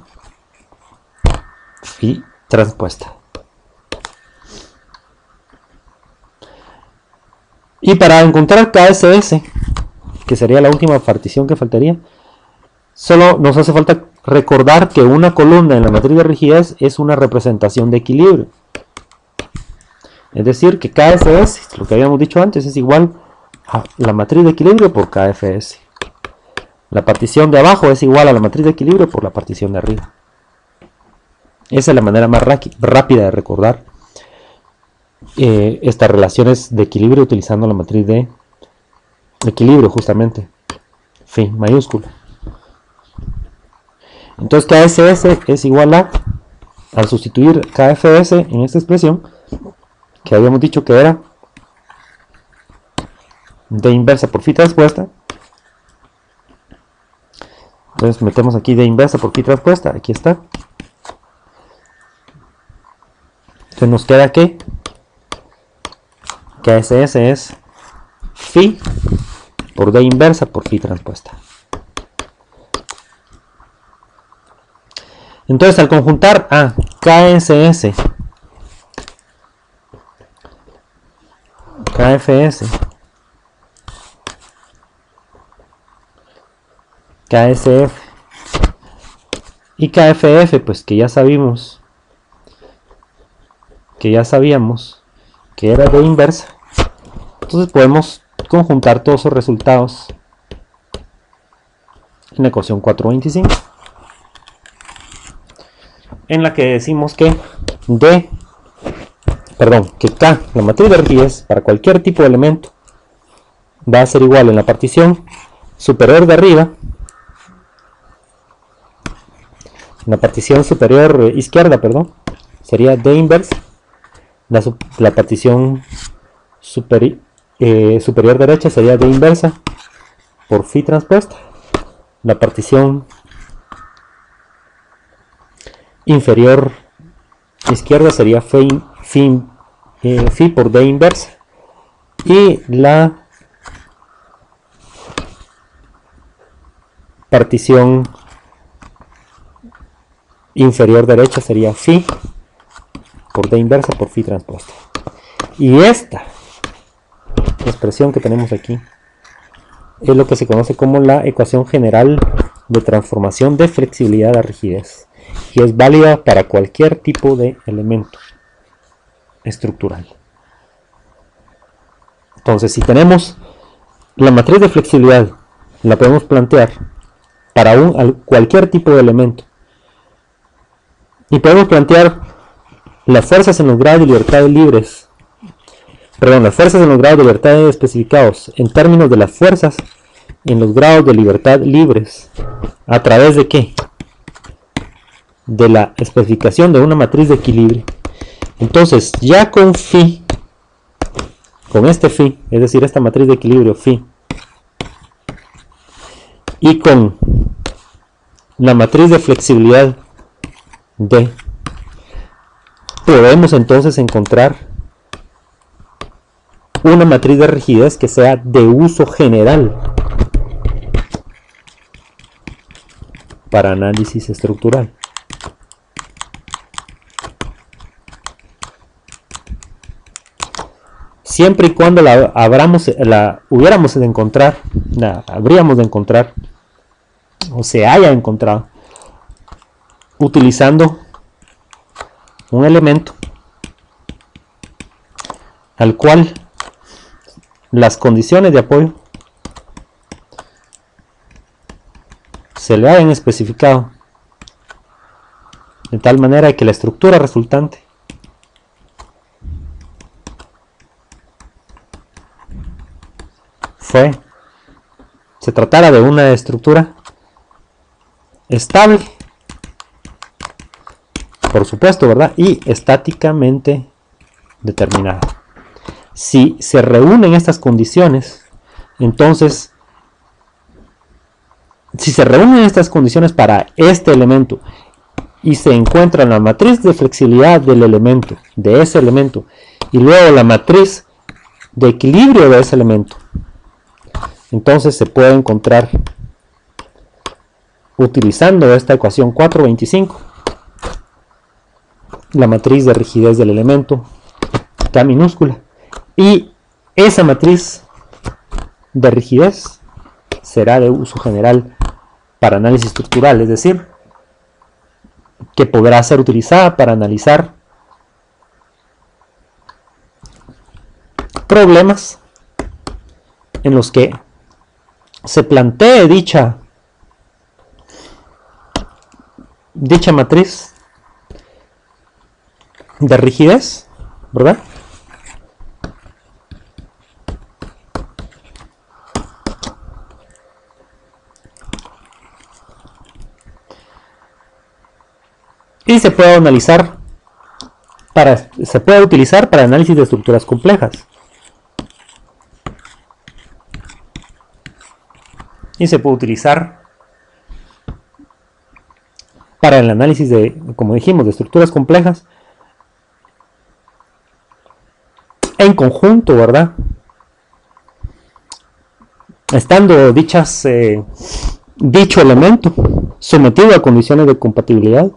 Phi transpuesta. Y para encontrar KSS, que sería la última partición que faltaría, Solo nos hace falta recordar que una columna en la matriz de rigidez es una representación de equilibrio. Es decir, que KFS, lo que habíamos dicho antes, es igual a la matriz de equilibrio por KFS. La partición de abajo es igual a la matriz de equilibrio por la partición de arriba. Esa es la manera más rápida de recordar estas relaciones de equilibrio utilizando la matriz de equilibrio, justamente. Phi mayúscula. Entonces KSS es igual a, al sustituir KFS en esta expresión, que habíamos dicho que era D inversa por phi transpuesta. Entonces metemos aquí D inversa por phi transpuesta, aquí está. Entonces nos queda que KSS es phi por D inversa por phi transpuesta. Entonces al conjuntar a KSS, KFS, KSF y KFF, pues que ya sabíamos que era D inversa, entonces podemos conjuntar todos esos resultados en la ecuación 425, en la que decimos que K, la matriz de rigidez para cualquier tipo de elemento, va a ser igual en la partición superior de arriba, en la partición superior izquierda, sería D inversa, la partición superior derecha sería D inversa por phi transpuesta, la partición inferior izquierda sería phi por D inversa, y la partición inferior derecha sería phi por D inversa por phi transpuesta. Y esta expresión que tenemos aquí es lo que se conoce como la ecuación general de transformación de flexibilidad a rigidez, y es válida para cualquier tipo de elemento estructural. Entonces, si tenemos la matriz de flexibilidad, la podemos plantear para cualquier tipo de elemento, y podemos plantear las fuerzas en los grados de libertad libres, las fuerzas en los grados de libertad especificados en términos de las fuerzas en los grados de libertad libres, a través de ¿qué? De la especificación de una matriz de equilibrio. Entonces, ya con phi, con este phi, es decir, esta matriz de equilibrio phi, y con la matriz de flexibilidad D, podemos entonces encontrar una matriz de rigidez que sea de uso general para análisis estructural. Siempre y cuando habríamos de encontrar, o se haya encontrado, utilizando un elemento al cual las condiciones de apoyo se le hayan especificado de tal manera que la estructura resultante se tratara de una estructura estable, por supuesto, y estáticamente determinada. Si se reúnen estas condiciones, entonces, si se reúnen estas condiciones para este elemento y se encuentra la matriz de flexibilidad del elemento, de ese elemento, y luego la matriz de equilibrio de ese elemento, entonces se puede encontrar, utilizando esta ecuación 425, la matriz de rigidez del elemento K minúscula, y esa matriz de rigidez será de uso general para análisis estructural, es decir, que podrá ser utilizada para analizar problemas en los que se plantee dicha matriz de rigidez, ¿verdad? Y se puede analizar se puede utilizar para análisis de estructuras complejas. Y se puede utilizar para el análisis de, como dijimos, de estructuras complejas en conjunto, ¿verdad? Estando dicho elemento sometido a condiciones de compatibilidad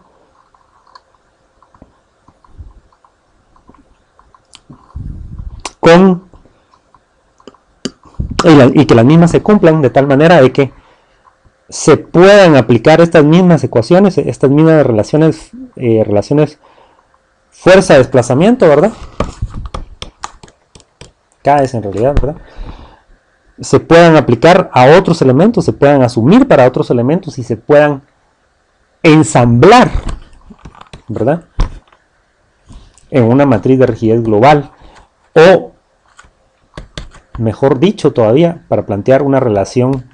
y que las mismas se cumplan de tal manera de que se puedan aplicar estas mismas ecuaciones, estas mismas relaciones fuerza-desplazamiento, ¿verdad? K en realidad, ¿verdad? Se puedan aplicar a otros elementos, se puedan asumir para otros elementos y se puedan ensamblar, ¿verdad? En una matriz de rigidez global, o mejor dicho todavía, para plantear una relación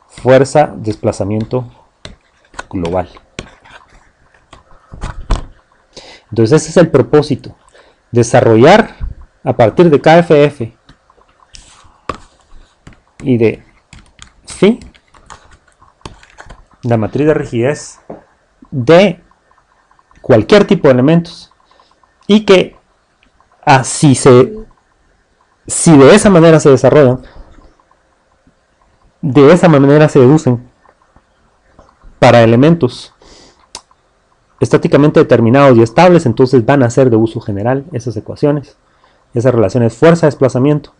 fuerza-desplazamiento global. Entonces ese es el propósito, desarrollar a partir de KFF y de phi la matriz de rigidez de cualquier tipo de elementos, y que si de esa manera se desarrollan, de esa manera se deducen para elementos estáticamente determinados y estables, entonces van a ser de uso general esas ecuaciones, esas relaciones fuerza-desplazamiento,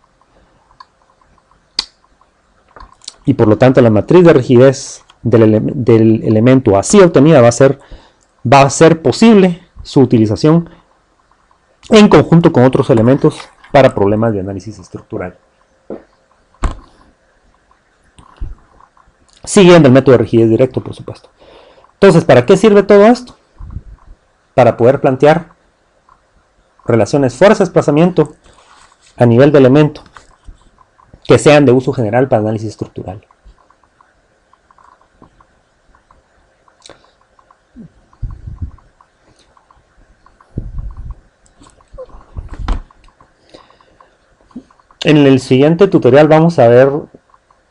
y por lo tanto la matriz de rigidez del elemento así obtenida va a ser posible su utilización en conjunto con otros elementos para problemas de análisis estructural. Siguiendo el método de rigidez directo, por supuesto. Entonces, ¿para qué sirve todo esto? Para poder plantear relaciones fuerza-desplazamiento a nivel de elemento que sean de uso general para análisis estructural. En el siguiente tutorial vamos a ver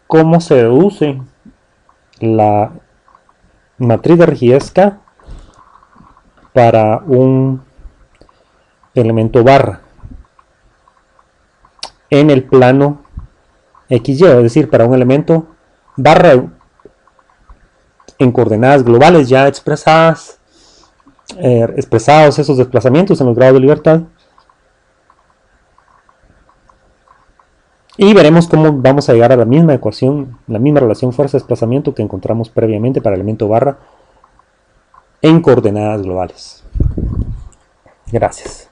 cómo se deduce la matriz de rigidez K para un elemento barra en el plano XY, es decir, para un elemento barra en coordenadas globales ya expresados esos desplazamientos en los grados de libertad. Y veremos cómo vamos a llegar a la misma ecuación, la misma relación fuerza-desplazamiento que encontramos previamente para el elemento barra en coordenadas globales. Gracias.